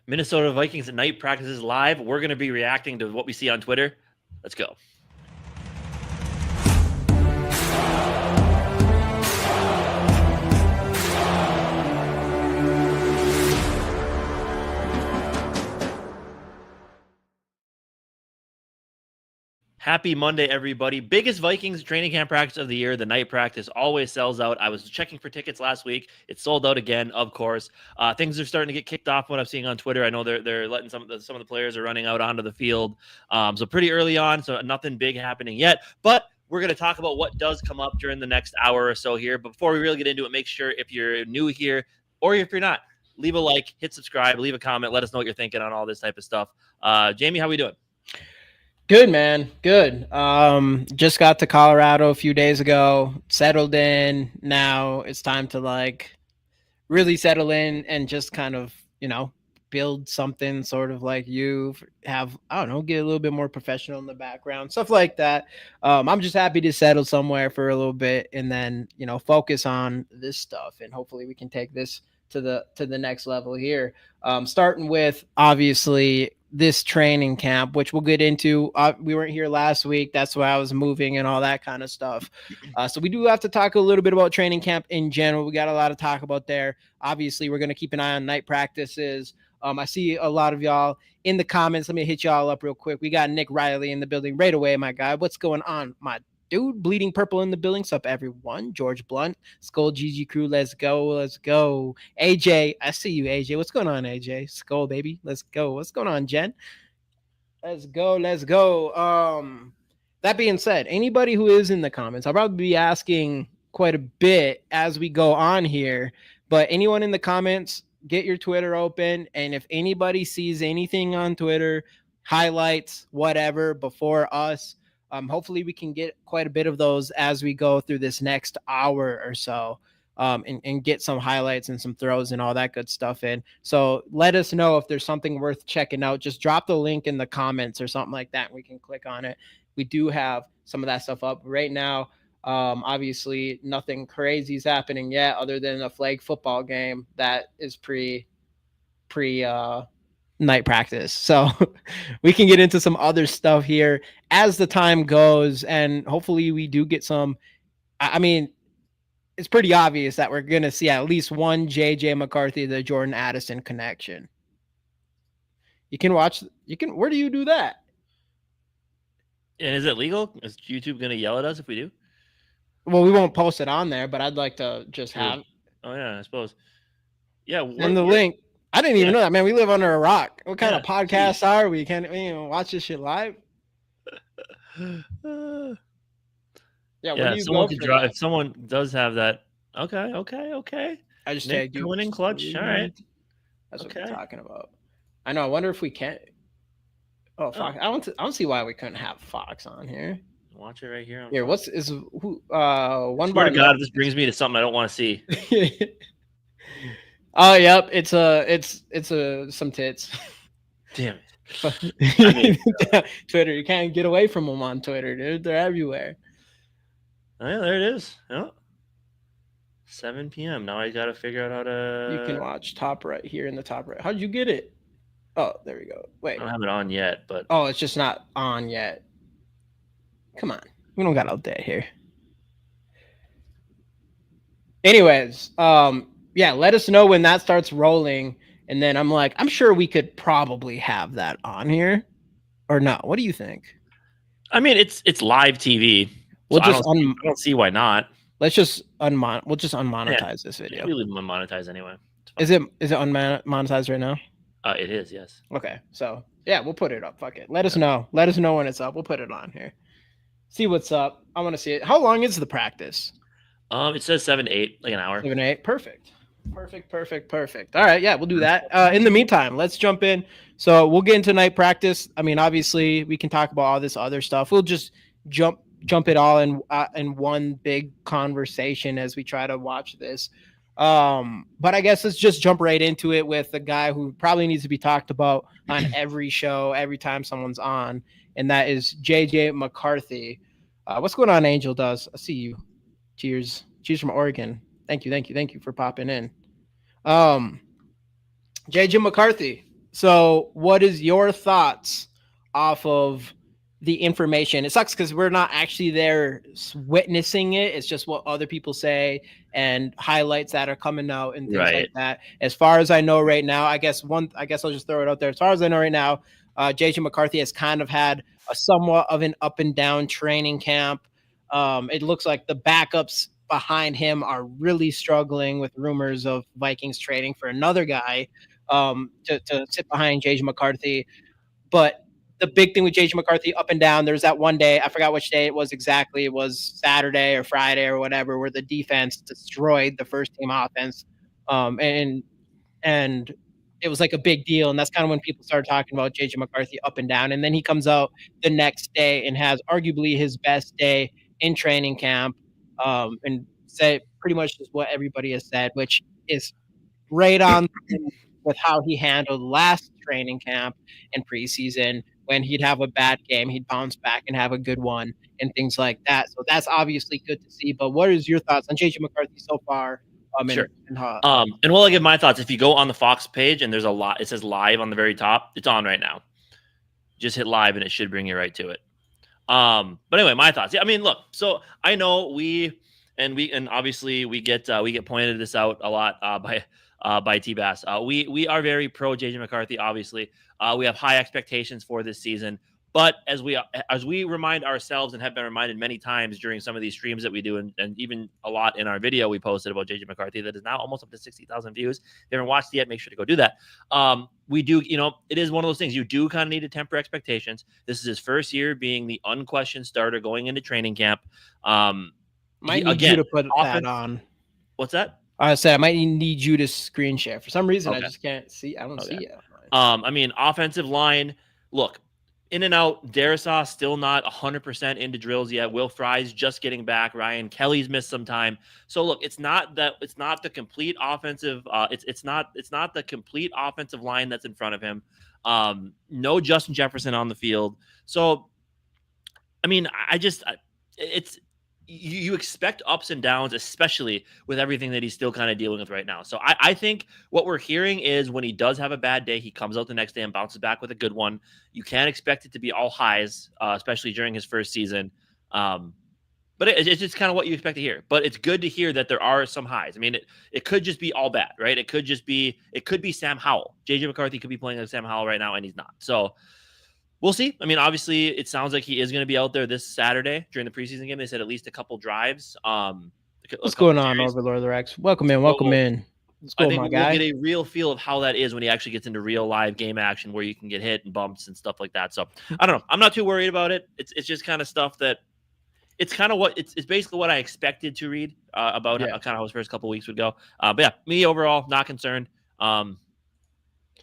Minnesota Vikings Night Practice is live. We're going to be reacting to what we see on Twitter. Let's go. Happy Monday, everybody. Biggest Vikings training camp practice of the year. The night practice always sells out. I was checking for tickets last week. It sold out again, of course. Things are starting to get kicked off. What I'm seeing on Twitter, I know they're letting some of the players are running out onto the field. So pretty early on, so nothing big happening yet. But we're going to talk about what does come up during the next hour or so here. But before we really get into it, make sure if you're new here or if you're not, leave a like, hit subscribe, leave a comment. Let us know what you're thinking on all this type of stuff. Jamie, how we doing? Good, man. Good. Just got to Colorado a few days ago, settled in. Now it's time to really settle in and just kind of, build something sort of like you have, I don't know, get a little bit more professional in the background, stuff like that. I'm just happy to settle somewhere for a little bit and then, focus on this stuff. And hopefully we can take this to the next level here. Starting with obviously this training camp, which we'll get into. We weren't here last week. That's why I was moving and all that kind of stuff. So we do have to talk a little bit about training camp in general. We got a lot to talk about there. Obviously, we're going to keep an eye on night practices. I see a lot of y'all in the comments. Let me hit y'all up real quick. We got Nick Riley in the building right away, my guy. What's going on, my dude? Bleeding Purple in the building. What's up, everyone? George Blunt, Skol GG crew. Let's go. Let's go. AJ, I see you, AJ. What's going on, AJ? Skol, baby. Let's go. What's going on, Jen? Let's go. Let's go. That being said, anybody who is in the comments, I'll probably be asking quite a bit as we go on here. But anyone in the comments, get your Twitter open. And if anybody sees anything on Twitter, highlights, whatever, before us, hopefully we can get quite a bit of those as we go through this next hour or so, and get some highlights and some throws and all that good stuff in. So let us know if there's something worth checking out. Just drop the link in the comments or something like that, and we can click on it. We do have some of that stuff up right now. Obviously, nothing crazy is happening yet other than a flag football game that is pre night practice. So we can get into some other stuff here as the time goes, and hopefully we do get some. I mean, it's pretty obvious that we're going to see at least one JJ McCarthy, the Jordan Addison connection. Where do you do that? And is it legal? Is YouTube going to yell at us if we do? Well, we won't post it on there, but I'd like to just have. Oh, yeah, I suppose. Yeah. And the link. I didn't even know that, man. We live under a rock. What kind of podcasts are we? Can't we watch this shit live? Where do you someone go could draw. If someone does have that, okay. I just tagged you. Winning clutch. All right. That's what we're talking about. I know. I wonder if we can't. Oh, Fox. I don't see why we couldn't have Fox on here. Watch it right here. Here, one bar? God, this brings me to something I don't want to see. Oh, yep. It's some tits. Damn it. Twitter, you can't get away from them on Twitter, dude. They're everywhere. Oh, yeah, there it is. Oh. 7 p.m. Now I got to figure out how to. You can watch top right here in the top right. How'd you get it? Oh, there we go. Wait. I don't have it on yet, but. Oh, it's just not on yet. Come on. We don't got all day here. Anyways, let us know when that starts rolling. And then I'm sure we could probably have that on here. Or no. What do you think? I mean, it's live TV. So I don't see why not. Let's just unmonetize this video. We'll leave them unmonetized anyway. Is it unmonetized right now? It is, yes. Okay. So yeah, we'll put it up. Fuck it. Let us know. Let us know when it's up. We'll put it on here. See what's up. I want to see it. How long is the practice? It says 7 to 8, like an hour. 7 to 8. Perfect. All right. Yeah, we'll do that. In the meantime, let's jump in. So we'll get into night practice. I mean, obviously, we can talk about all this other stuff. We'll just jump it all in one big conversation as we try to watch this. But I guess let's just jump right into it with the guy who probably needs to be talked about on every show, every time someone's on, and that is JJ McCarthy. What's going on, Angel Does? I see you. Cheers from Oregon. Thank you for popping in. JJ McCarthy. So, what is your thoughts off of the information? It sucks because we're not actually there witnessing it. It's just what other people say and highlights that are coming out and things like Right. that. As far as I know right now, I guess I'll just throw it out there. As far as I know right now, JJ McCarthy has kind of had a somewhat of an up and down training camp. It looks like the backups behind him are really struggling with rumors of Vikings trading for another guy to sit behind JJ McCarthy. But the big thing with JJ McCarthy up and down, there's that one day, I forgot which day it was exactly. It was Saturday or Friday or whatever, where the defense destroyed the first team offense. And it was like a big deal. And that's kind of when people started talking about JJ McCarthy up and down. And then he comes out the next day and has arguably his best day in training camp. And say pretty much just what everybody has said, which is right on with how he handled last training camp and preseason. When he'd have a bad game, he'd bounce back and have a good one and things like that. So that's obviously good to see. But what is your thoughts on JJ McCarthy so far? Sure. And while I give my thoughts, if you go on the Fox page and there's a lot, it says live on the very top. It's on right now. Just hit live and it should bring you right to it. But anyway, my thoughts. Yeah, I mean, look. So I know we obviously we get pointed this out a lot by T-Bass. We are very pro JJ McCarthy. Obviously, we have high expectations for this season. But as we remind ourselves and have been reminded many times during some of these streams that we do, and even a lot in our video we posted about JJ McCarthy that is now almost up to 60,000 views. If you haven't watched it yet, make sure to go do that. We do, it is one of those things. You do kind of need to temper expectations. This is his first year being the unquestioned starter going into training camp. Might need you to put that on. What's that? I said I might need you to screen share. For some reason, I just can't see. I don't see it. I mean, offensive line, look, in and out. Darisaw still not 100% into drills yet. Will Fry's just getting back. Ryan Kelly's missed some time. So look, it's not the complete offensive. It's not the complete offensive line that's in front of him. No Justin Jefferson on the field. So, I mean, you expect ups and downs, especially with everything that he's still kind of dealing with right now. So I think what we're hearing is when he does have a bad day, he comes out the next day and bounces back with a good one. You can't expect it to be all highs, especially during his first season. But it's just kind of what you expect to hear. But it's good to hear that there are some highs. I mean, it could just be all bad, right? It could be Sam Howell. JJ McCarthy could be playing like Sam Howell right now, and he's not. So we'll see. I mean, obviously, it sounds like he is going to be out there this Saturday during the preseason game. They said at least a couple drives. What's going on, Overlord of the Rex? Welcome in. I think we'll get a real feel of how that is when he actually gets into real live game action where you can get hit and bumps and stuff like that. So I don't know. I'm not too worried about it. It's just kind of stuff that it's kind of it's basically what I expected to read about kind of how his first couple weeks would go. But yeah, me overall, not concerned. I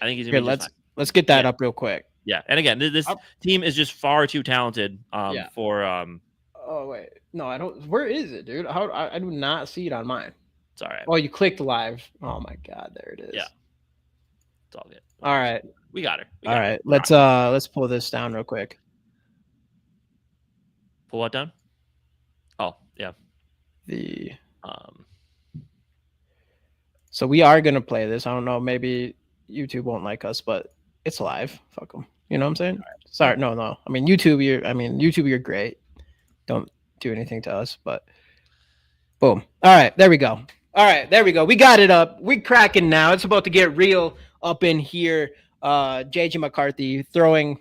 think he's going to be let's get that up real quick. Yeah, and again, this team is just far too talented for. Oh wait, no, I don't. Where is it, dude? I do not see it on mine. It's all right. Oh, you clicked live. Oh my god, there it is. Yeah, it's all good. All right, we got her. All right, let's pull this down real quick. Pull what down? Oh yeah. So we are gonna play this. I don't know. Maybe YouTube won't like us, but it's live. Fuck them. You know what I'm saying? Right. Sorry, no. I mean YouTube. You're great. Don't do anything to us, but boom. All right, there we go. We got it up. We're cracking now. It's about to get real up in here. JJ McCarthy throwing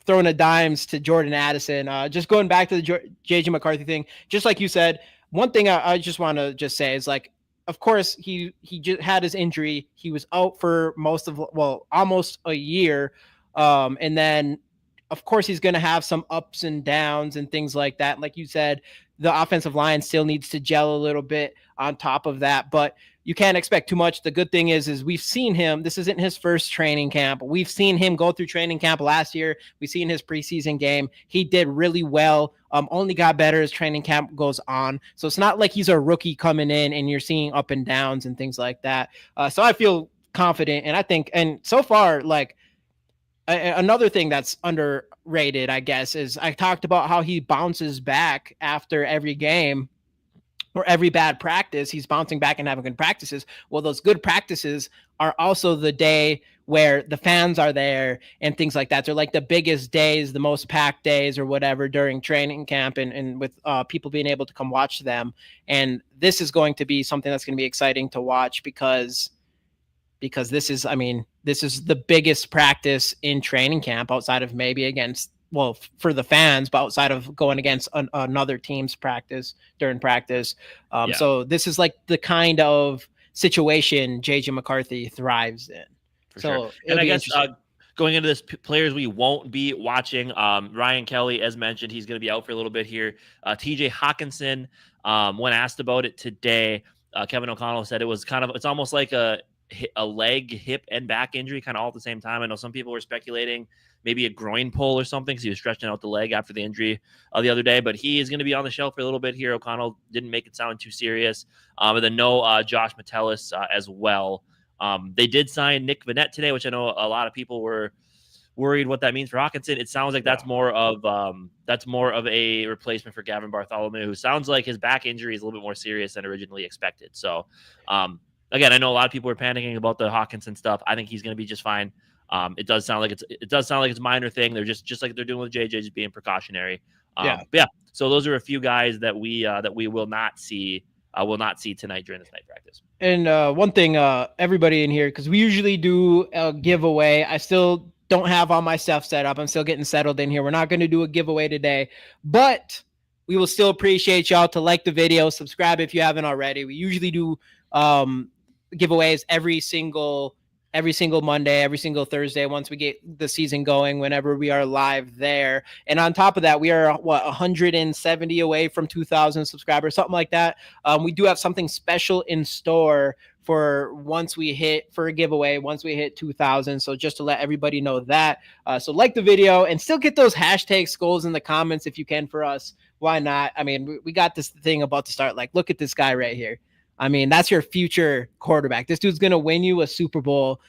a dimes to Jordan Addison. Just going back to the JJ McCarthy thing. Just like you said, one thing I just want to just say is like, of course, he just had his injury. He was out for almost a year. And then, of course, he's going to have some ups and downs and things like that. Like you said, the offensive line still needs to gel a little bit on top of that. But you can't expect too much. The good thing is we've seen him. This isn't his first training camp. We've seen him go through training camp last year. We've seen his preseason game. He did really well. Only got better as training camp goes on. So it's not like he's a rookie coming in and you're seeing up and downs and things like that. So I feel confident. And I think, and so far, like another thing that's underrated, I guess, is I talked about how he bounces back after every game. Or every bad practice, he's bouncing back and having good practices. Well, those good practices are also the day where the fans are there and things like that. They're like the biggest days, the most packed days or whatever during training camp, and with people being able to come watch them. And this is going to be something that's going to be exciting to watch because this is, I mean, this is the biggest practice in training camp outside of maybe against, well, for the fans, but outside of going against another team's practice during practice. So this is like the kind of situation JJ McCarthy thrives in. For sure. And I guess going into this, players we won't be watching, Ryan Kelly, as mentioned, he's going to be out for a little bit here. TJ Hawkinson, when asked about it today, Kevin O'Connell said it was it's almost like a leg, hip, and back injury kind of all at the same time. I know some people were speculating maybe a groin pull or something because he was stretching out the leg after the injury the other day, but he is going to be on the shelf for a little bit here. O'Connell didn't make it sound too serious. And then no Josh Metellus as well. They did sign Nick Vanette today, which I know a lot of people were worried what that means for Hawkinson. It sounds like that's more of a replacement for Gavin Bartholomew, who sounds like his back injury is a little bit more serious than originally expected. So, again, I know a lot of people are panicking about the Hawkinson stuff. I think he's going to be just fine. It does sound like it's a minor thing. They're just like they're doing with JJ, just being precautionary. But yeah. So those are a few guys that we will not see tonight during this night practice. And one thing, everybody in here, because we usually do a giveaway. I still don't have all my stuff set up. I'm still getting settled in here. We're not going to do a giveaway today, but we will still appreciate y'all to like the video, subscribe if you haven't already. We usually do giveaways every single Monday, every single Thursday, once we get the season going, whenever we are live there. And on top of that, we are 170 away from 2,000 subscribers, something like that. We do have something special in store for a giveaway once we hit 2,000. So just to let everybody know that. So like the video and still get those hashtag Skols in the comments if you can for us. Why not? I mean, we got this thing about to start. Like, look at this guy right here. I mean, that's your future quarterback. This dude's going to win you a Super Bowl,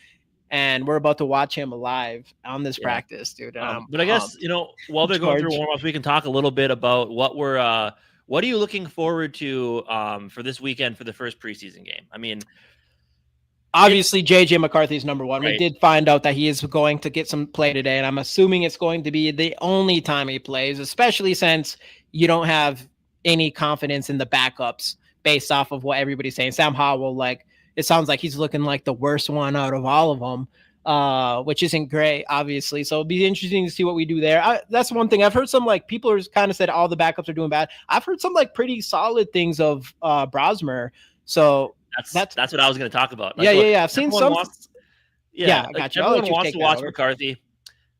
and we're about to watch him live on this practice, dude. But I guess, while they're going through warm-ups, we can talk a little bit about what are you looking forward to for this weekend for the first preseason game? I mean, obviously, JJ McCarthy's number one. Right. We did find out that he is going to get some play today, and I'm assuming it's going to be the only time he plays, especially since you don't have any confidence in the backups based off of what everybody's saying. Sam Howell, it sounds like he's looking like the worst one out of all of them, which isn't great, obviously. So it'll be interesting to see what we do there. That's one thing. I've heard some people are kind of said all the backups are doing bad. I've heard some pretty solid things of Brosmer. So that's what I was going to talk about. Yeah. I've seen some. I got you. Everyone wants to watch McCarthy,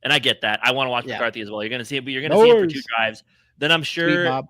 and I get that. I want to watch McCarthy as well. You're going to see it, but you're going to see him for 2 drives. Then I'm sure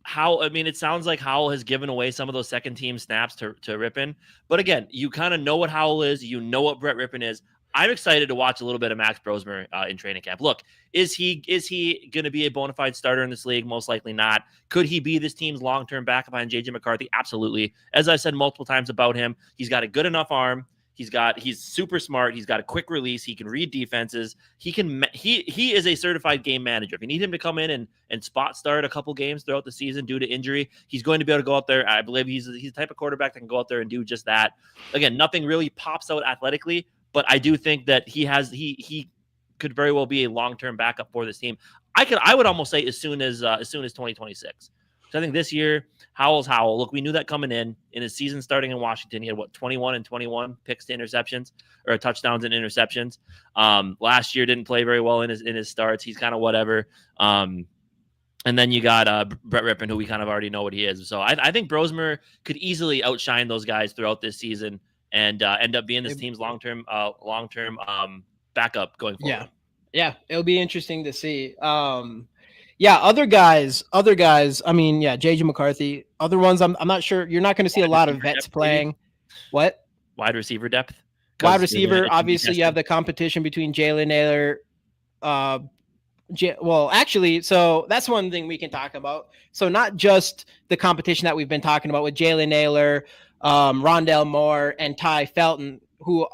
it sounds like Howell has given away some of those second team snaps to Rippon. But again, you kind of know what Howell is. You know what Brett Rippon is. I'm excited to watch a little bit of Max Brosmer in training camp. Look, is he going to be a bona fide starter in this league? Most likely not. Could he be this team's long-term backup behind JJ McCarthy? Absolutely. As I've said multiple times about him, he's got a good enough arm. He's super smart. He's got a quick release. He can read defenses. He is a certified game manager. If you need him to come in and spot start a couple games throughout the season due to injury, he's going to be able to go out there. I believe he's the type of quarterback that can go out there and do just that. Again, nothing really pops out athletically, but I do think that he could very well be a long-term backup for this team. I would almost say as soon as 2026. So I think this year, Howell's Howell. Look, we knew that coming in his season starting in Washington. He had 21 and 21 picks to interceptions or touchdowns and interceptions. Last year didn't play very well in his starts. He's kind of whatever. And then you got Brett Rippon, who we kind of already know what he is. So I think Brosmer could easily outshine those guys throughout this season and end up being this team's long-term backup going forward. Yeah, it'll be interesting to see. Other guys. I mean, JJ McCarthy. Other ones, I'm not sure. You're not going to see a lot of vets playing. What? Wide receiver depth. Wide receiver. Obviously, you have the competition between Jalen Naylor. So that's one thing we can talk about. So not just the competition that we've been talking about with Jalen Naylor, Rondell Moore, and Ty Felton, who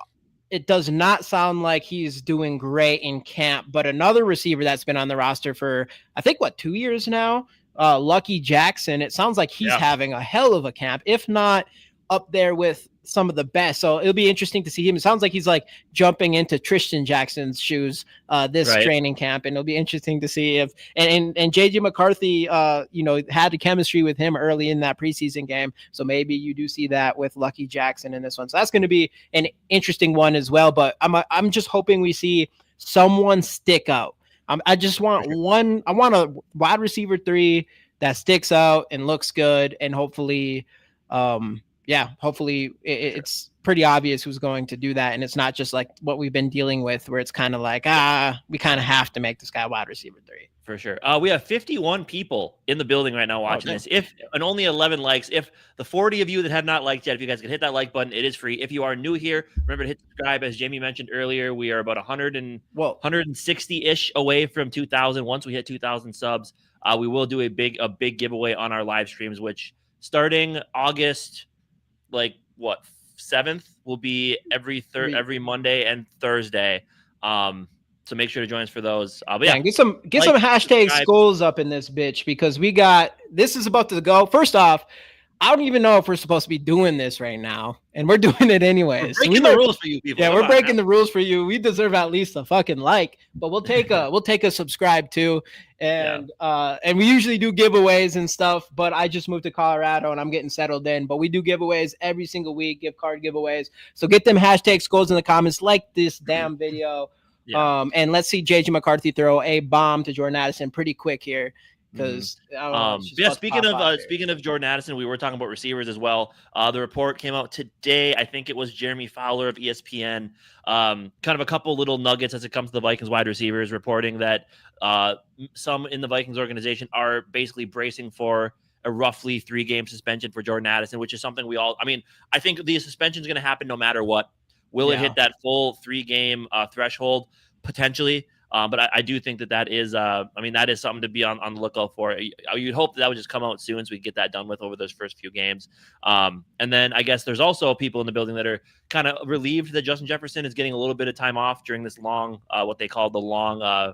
it does not sound like he's doing great in camp, but another receiver that's been on the roster for, I think, 2 years now, Lucky Jackson. It sounds like he's having a hell of a camp, if not up there with some of the best. So it'll be interesting to see him. It sounds like he's like jumping into Tristan Jackson's shoes this training camp, and it'll be interesting to see if and JJ McCarthy, had the chemistry with him early in that preseason game. So maybe you do see that with Lucky Jackson in this one. So that's going to be an interesting one as well. But I'm just hoping we see someone stick out. I just want one. I want a wide receiver 3 that sticks out and looks good, and hopefully, it's pretty obvious who's going to do that, and it's not just like what we've been dealing with, where it's kind of like we kind of have to make this guy wide receiver 3. For sure. We have 51 people in the building right now watching this. And only 11 likes. If the 40 of you that have not liked yet, if you guys can hit that like button, it is free. If you are new here, remember to hit subscribe. As Jamie mentioned earlier, we are about 160-ish away from 2,000. Once we hit 2,000 subs, we will do a big giveaway on our live streams, which starting August, 7th, will be every Monday and Thursday. So make sure to join us for those. But get some hashtag Skols up in this bitch, because this is about to go. First off, I don't even know if we're supposed to be doing this right now, and we're doing it anyways. We're breaking the rules for you people. Yeah, we're breaking the rules for you. We deserve at least a fucking like, but we'll take a subscribe too. And and we usually do giveaways and stuff, but I just moved to Colorado and I'm getting settled in. But we do giveaways every single week, gift card giveaways. So get them hashtag Skols in the comments, like this damn video. Yeah. And let's see JJ McCarthy throw a bomb to Jordan Addison pretty quick here, because speaking of Jordan Addison, we were talking about receivers as well. The report came out today. I think it was Jeremy Fowler of ESPN. Kind of a couple little nuggets as it comes to the Vikings wide receivers, reporting that some in the Vikings organization are basically bracing for a roughly 3-game suspension for Jordan Addison, which is something I think the suspension is going to happen no matter what. Will it hit that full 3-game threshold? Potentially. But I do think that is, that is something to be on the lookout for. You'd hope that would just come out soon so we get that done with over those first few games. And then I guess there's also people in the building that are kind of relieved that Justin Jefferson is getting a little bit of time off during this long, what they call the long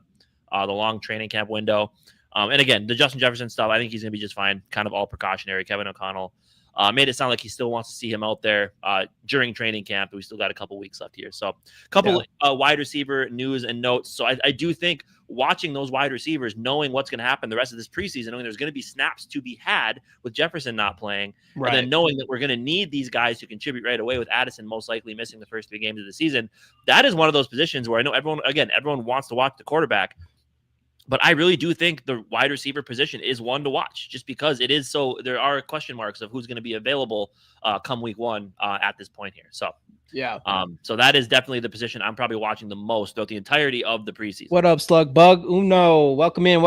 training camp window. And again, the Justin Jefferson stuff, I think he's going to be just fine. Kind of all precautionary. Kevin O'Connell made it sound like he still wants to see him out there during training camp. But we still got a couple weeks left here. So a couple wide receiver news and notes. So I do think watching those wide receivers, knowing what's going to happen the rest of this preseason, knowing there's going to be snaps to be had with Jefferson not playing, and then knowing that we're going to need these guys to contribute right away, with Addison most likely missing the first 3 games of the season. That is one of those positions where I know everyone wants to watch the quarterback. But I really do think the wide receiver position is one to watch, just because it is so. There are question marks of who's going to be available come week 1 at this point here. So so that is definitely the position I'm probably watching the most throughout the entirety of the preseason. What up, Slug Bug Uno? Welcome in.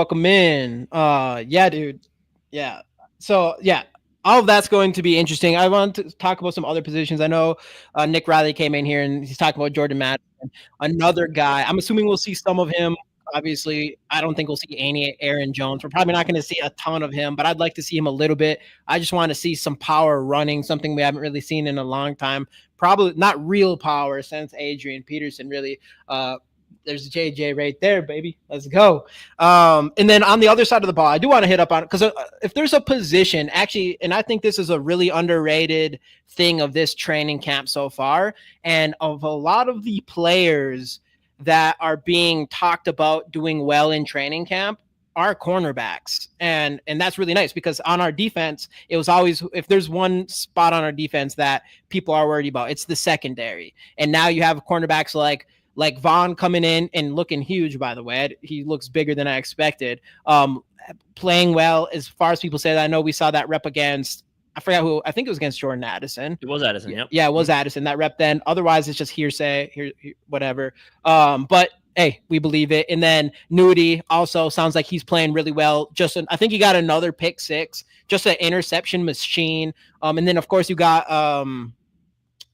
Dude. Yeah. So all of that's going to be interesting. I want to talk about some other positions. I know Nick Riley came in here and he's talking about Jordan Addison, another guy. I'm assuming we'll see some of him. Obviously, I don't think we'll see any Aaron Jones. We're probably not going to see a ton of him, but I'd like to see him a little bit. I just want to see some power running, something we haven't really seen in a long time. Probably not real power since Adrian Peterson, really. There's JJ right there, baby. Let's go. And then on the other side of the ball, I do want to hit up on it, because if there's a position, actually, and I think this is a really underrated thing of this training camp so far, and of a lot of the players that are being talked about doing well in training camp are cornerbacks. And that's really nice, because on our defense, it was always, if there's one spot on our defense that people are worried about, it's the secondary. And now you have cornerbacks like Vaughn coming in and looking huge, by the way. He looks bigger than I expected. Playing well, as far as people say that. I know we saw that rep against, I forgot who. I think it was against Jordan Addison. It was Addison, yep. Yeah, it was Addison, that rep then. Otherwise, it's just hearsay, whatever. But hey, we believe it. And then Nudie also sounds like he's playing really well. I think he got another pick 6, just an interception machine. And then, of course, you got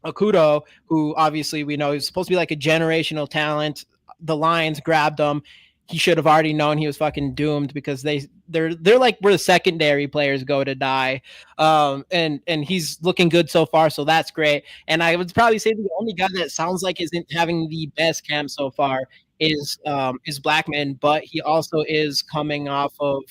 Akudo, who obviously we know is supposed to be like a generational talent. The Lions grabbed him. He should have already known he was fucking doomed, because they're like where the secondary players go to die. And he's looking good so far, so that's great. And I would probably say the only guy that sounds like isn't having the best camp so far is Blackman, but he also is coming off of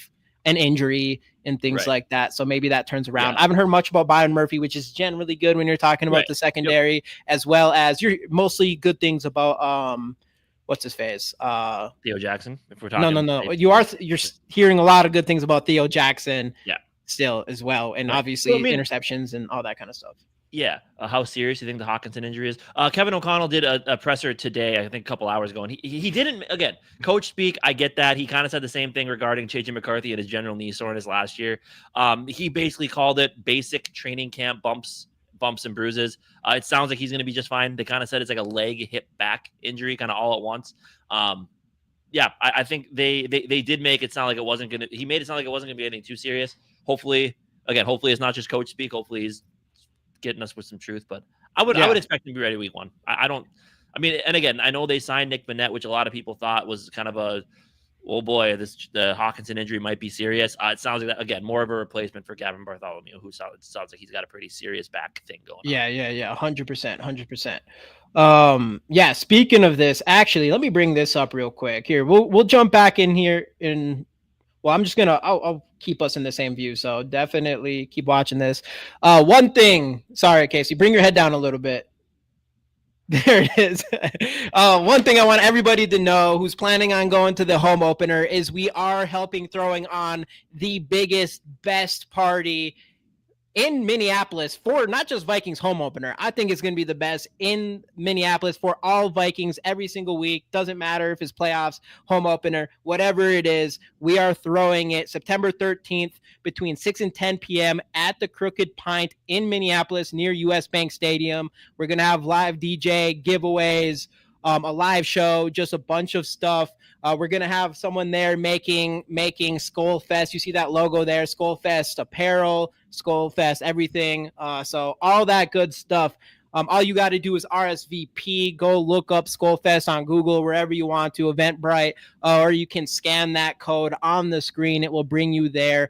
an injury and things Right. like that. So maybe that turns around. Yeah. I haven't heard much about Byron Murphy, which is generally good when you're talking about Right. the secondary, as well as you're mostly good things about what's his face? Theo Jackson, if we're No, talking. no, no. You're hearing a lot of good things about Theo Jackson. Yeah. Still as well, and Right. obviously Well, I mean, interceptions and all that kind of stuff. yeah. How serious do you think the Hawkinson injury is? Kevin O'Connell did a presser today, I think a couple hours ago, and he didn't, again, coach speak. I get that. He kind of said the same thing regarding JJ McCarthy and his general knee soreness last year. He basically called it basic training camp bumps and bruises. It sounds like he's going to be just fine. They kind of said it's like a leg, hip, back injury, kind of all at once. Yeah, I think they did make it sound like it wasn't going to. He made it sound like it wasn't going to be anything too serious. Hopefully it's not just coach speak. Hopefully he's getting us with some truth, but I would expect him to be ready week one. I mean, and again, I know they signed Nick Vannett, which a lot of people thought was kind of a, oh boy, the Hawkinson injury might be serious. It sounds like that, again, more of a replacement for Gavin Bartholomew, who sounds like he's got a pretty serious back thing going on. Yeah. 100%. Yeah. Speaking of this, actually, let me bring this up real quick here. We'll jump back in here well, I'm just I'll keep us in the same view. So definitely keep watching this. One thing, sorry, Casey, bring your head down a little bit. There it is. One thing I want everybody to know who's planning on going to the home opener is we are throwing on the biggest, best party in Minneapolis for not just Vikings home opener. I think it's going to be the best in Minneapolis for all Vikings every single week. Doesn't matter if it's playoffs, home opener, whatever it is. We are throwing it September 13th between 6 and 10 p.m. at the Crooked Pint in Minneapolis near US Bank Stadium. We're going to have live DJ giveaways, a live show, just a bunch of stuff. We're going to have someone there making Skol Fest. You see that logo there, Skol Fest apparel, Skol Fest, everything. So all that good stuff. All you got to do is RSVP. Go look up Skol Fest on Google, wherever you want to, Eventbrite, or you can scan that code on the screen. It will bring you there.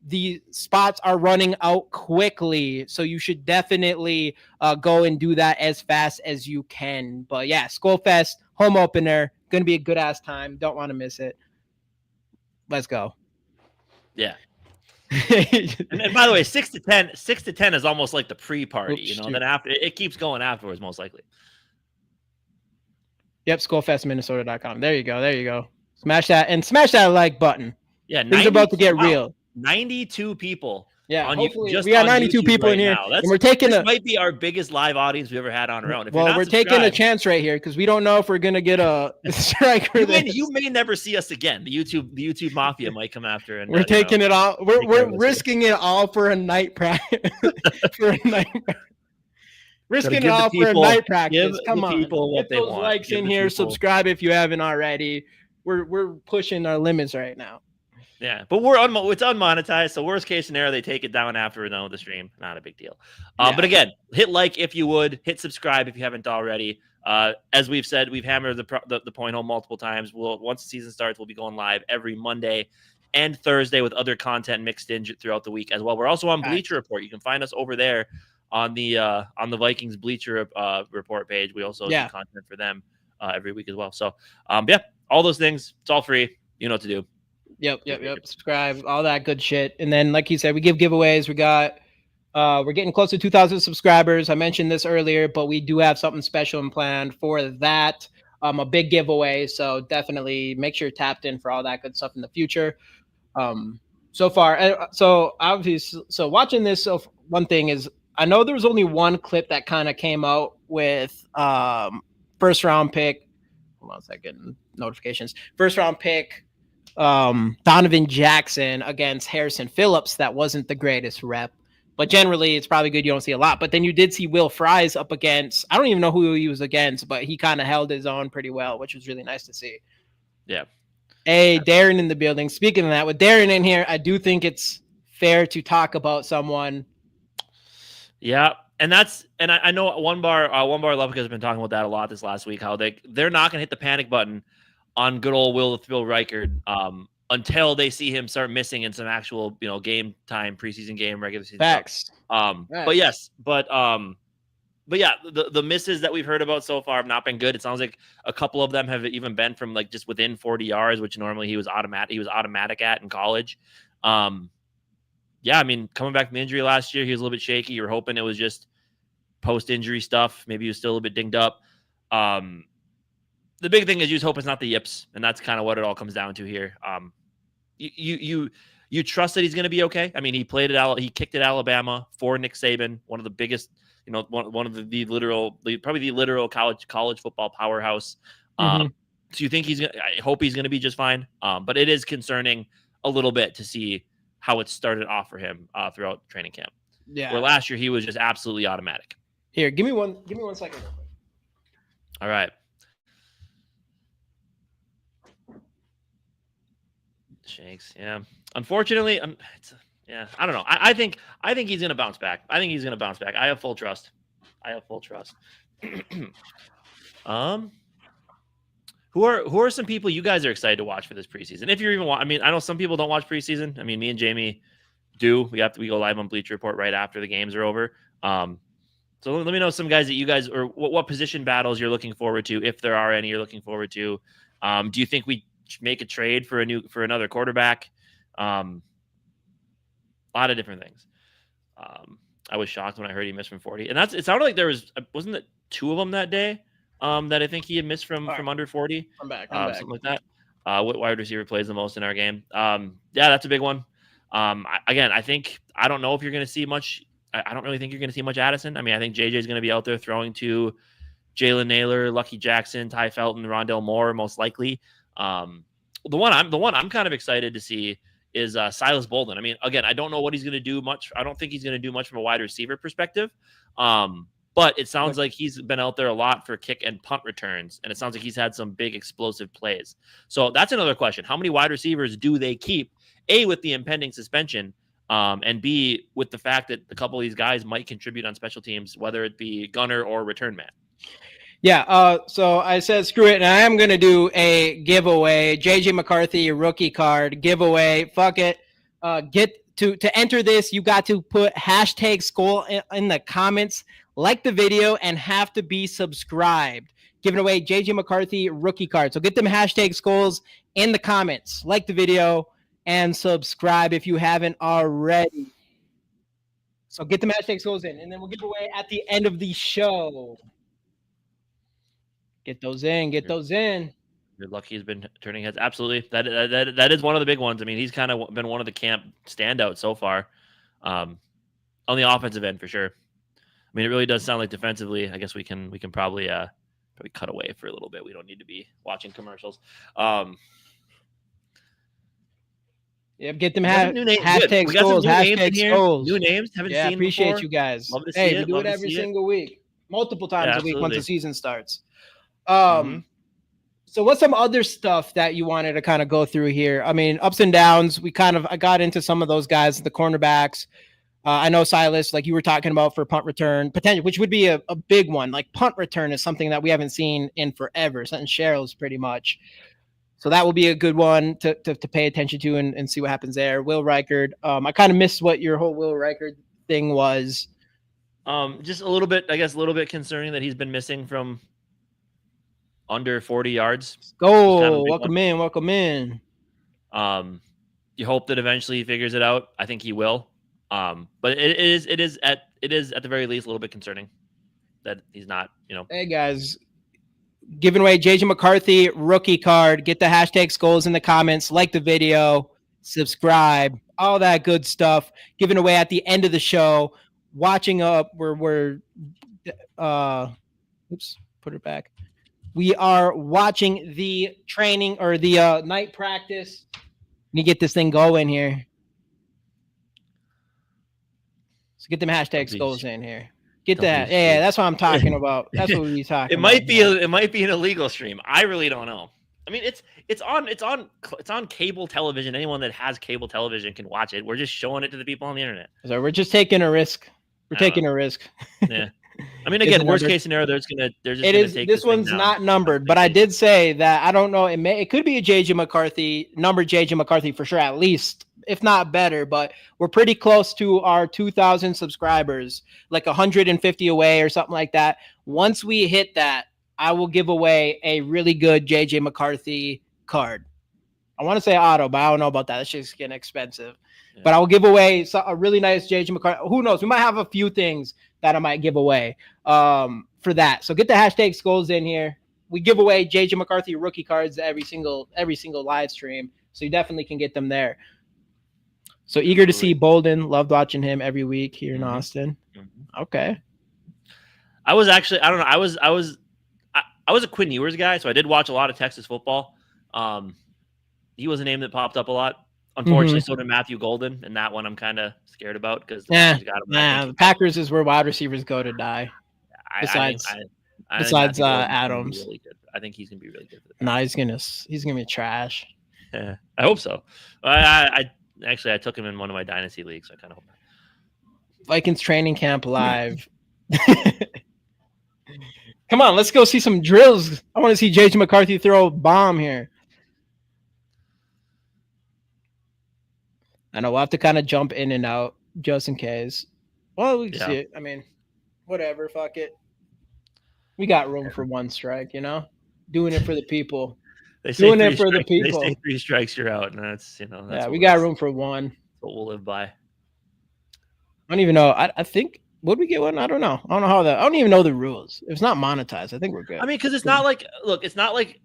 The spots are running out quickly, so you should definitely go and do that as fast as you can. But yeah, Skol Fest, home opener, going to be a good ass time. Don't want to miss it. Let's go. Yeah. and by the way, 6 to 10 is almost like the pre-party, then after it keeps going afterwards, most likely. Yep. SkolFestMinnesota.com. There you go. Smash that like button. Yeah. Things are about to get real. 92 people. Yeah, hopefully we got 92 people in here, and we're taking this might be our biggest live audience we've ever had on our own. Well, we're taking a chance right here because we don't know if we're gonna get a strike. You may never see us again. The YouTube mafia might come after, and we're taking it all. We're risking it all for a night practice. Risking it all for a night practice. Come on, get those likes in here. Subscribe if you haven't already. We're pushing our limits right now. Yeah, but it's unmonetized, so worst case scenario, they take it down after we're done with the stream. Not a big deal. But again, hit like if you would, hit subscribe if you haven't already. As we've said, we've hammered the point home multiple times. Once the season starts, we'll be going live every Monday and Thursday with other content mixed in throughout the week as well. We're also on Bleacher Report. You can find us over there on the Vikings Bleacher Report page. We also do content for them every week as well. So all those things. It's all free. You know what to do. Yep. Subscribe, all that good shit. And then, like you said, we give giveaways. We're getting close to 2,000 subscribers. I mentioned this earlier, but we do have something special in plan for that. A big giveaway. So definitely make sure you're tapped in for all that good stuff in the future. So watching this, one thing is, I know there was only one clip that kind of came out with first round pick. Hold on a second. Notifications. First round pick. Donovan Jackson against Harrison Phillips. That wasn't the greatest rep, but generally it's probably good. You don't see a lot, but then you did see Will Fries up against, I don't even know who he was against, but he kind of held his own pretty well, which was really nice to see. Yeah. Hey, Darren in the building. Speaking of that, with Darren in here, I do think it's fair to talk about someone. Yeah. And I know one bar Lubbock has been talking about that a lot this last week, how they're not going to hit the panic button on good old Phil Reichard until they see him start missing in some actual, game time, preseason game, regular season. Facts. But yeah, the misses that we've heard about so far have not been good. It sounds like a couple of them have even been from just within 40 yards, which normally he was automatic at in college. yeah, I mean, coming back from injury last year, he was a little bit shaky. You were hoping it was just post-injury stuff. Maybe he was still a little bit dinged up. The big thing is you just hope it's not the yips, and that's kind of what it all comes down to here. You trust that he's going to be okay. I mean, he kicked at Alabama for Nick Saban, one of the biggest, one of the literal college football powerhouse. So you think I hope he's going to be just fine. But it is concerning a little bit to see how it started off for him throughout training camp. Yeah. Where last year he was just absolutely automatic. Here, give me one second. All right. Shanks, yeah. Unfortunately, I don't know. I think he's gonna bounce back. I have full trust. Who are some people you guys are excited to watch for this preseason? If you're even I mean, I know some people don't watch preseason. I mean, me and Jamie do. We go live on Bleacher Report right after the games are over. So let me know some guys that you guys, or what position battles you're looking forward to, if there are any you're looking forward to. Do you think we make a trade for another quarterback? A lot of different things. I was shocked when I heard he missed from 40, and it sounded like there wasn't it 2 of them that day that I think he had missed from under 40. I'm back. Something like that. What wide receiver plays the most in our game? Yeah, that's a big one. I don't know if you're going to see much. I don't really think you're going to see much Addison. I mean, I think JJ is going to be out there throwing to Jalen Naylor, Lucky Jackson, Ty Felton, Rondell Moore, most likely. The one I'm kind of excited to see is Silas Bolden. I mean, again, I don't know what he's going to do much. I don't think he's going to do much from a wide receiver perspective. But it sounds like he's been out there a lot for kick and punt returns, and it sounds like he's had some big explosive plays. So that's another question. How many wide receivers do they keep? A, with the impending suspension, and B, with the fact that a couple of these guys might contribute on special teams, whether it be gunner or return man. Yeah, so I said screw it, and I am going to do a giveaway. JJ McCarthy rookie card giveaway. Fuck it. Get to enter this, you got to put hashtag Skol in the comments, like the video, and have to be subscribed. Giving away JJ McCarthy rookie card. So get them hashtag Skols in the comments, like the video, and subscribe if you haven't already. So get them hashtag Skols in, and then we'll give away at the end of the show. Get those in. You're lucky he's been turning heads. Absolutely. That is one of the big ones. I mean, he's kind of been one of the camp standouts so far, on the offensive end for sure. I mean, it really does sound like defensively. I guess we can probably cut away for a little bit. We don't need to be watching commercials. Yep, get them hashtag Skols. Hashtag Skols. New names. Haven't seen appreciate before. You guys. Love to see hey, it. we do it every single week, multiple times a week once the season starts. So what's some other stuff that you wanted to kind of go through here? I mean, ups and downs. I got into some of those guys, the cornerbacks. I know Silas, like you were talking about for punt return potential, which would be a big one. Like punt return is something that we haven't seen in forever, since Cheryl's pretty much. So that will be a good one to pay attention to and see what happens there. Will Reichard. I kind of missed what your whole Will Reichard thing was. Just a little bit concerning that he's been missing from under 40 yards. Go. Welcome in. You hope that eventually he figures it out. I think he will. But it is at the very least a little bit concerning that he's not, Hey guys, giving away JJ McCarthy rookie card. Get the hashtag Skols in the comments, like the video, subscribe, all that good stuff. Giving away at the end of the show. Watching up, we're put it back. We are watching the training or the night practice. Let me get this thing going here. So get them hashtag Skols in here. Get that. Yeah, that's what I'm talking about. That's what we're talking about. It might be an illegal stream. I really don't know. I mean, it's on cable television. Anyone that has cable television can watch it. We're just showing it to the people on the internet. So we're just taking a risk. We're taking a risk. Yeah. I mean, again, worst case scenario, they're just gonna take this one's not numbered, but I did say that I don't know. It could be a JJ McCarthy number. JJ McCarthy for sure, at least, if not better. But we're pretty close to our 2,000 subscribers, like 150 away or something like that. Once we hit that, I will give away a really good JJ McCarthy card. I want to say auto, but I don't know about that. That shit's getting expensive. Yeah. But I will give away a really nice JJ McCarthy. Who knows? We might have a few things that I might give away for that. So get the hashtag Skols in here. We give away JJ McCarthy rookie cards every single live stream. So you definitely can get them there. So eager to see Bolden. Loved watching him every week here in Austin. Okay. I was actually, I don't know. I was a Quinn Ewers guy, so I did watch a lot of Texas football. He was a name that popped up a lot. Unfortunately, so did Matthew Golden, and that one I'm kind of scared about because the Packers is where wide receivers go to die. Besides Adams, really good. I think he's gonna be really good. No, he's gonna be trash. Yeah, I hope so. I took him in one of my dynasty leagues. So I kind of hope. Vikings training camp live. Come on, let's go see some drills. I want to see JJ McCarthy throw a bomb here. I know we'll have to kind of jump in and out just in case. Well, we can see it. I mean, whatever. Fuck it. We got room for one strike, you know? Doing it for the people. Doing it for the people. They say 3 strikes, you're out. And that's, that's we got room for one. That's what we'll live by. I don't even know. I think, would we get one? I don't know. I don't even know the rules. If it's not monetized, I think we're good. I mean, because it's not like,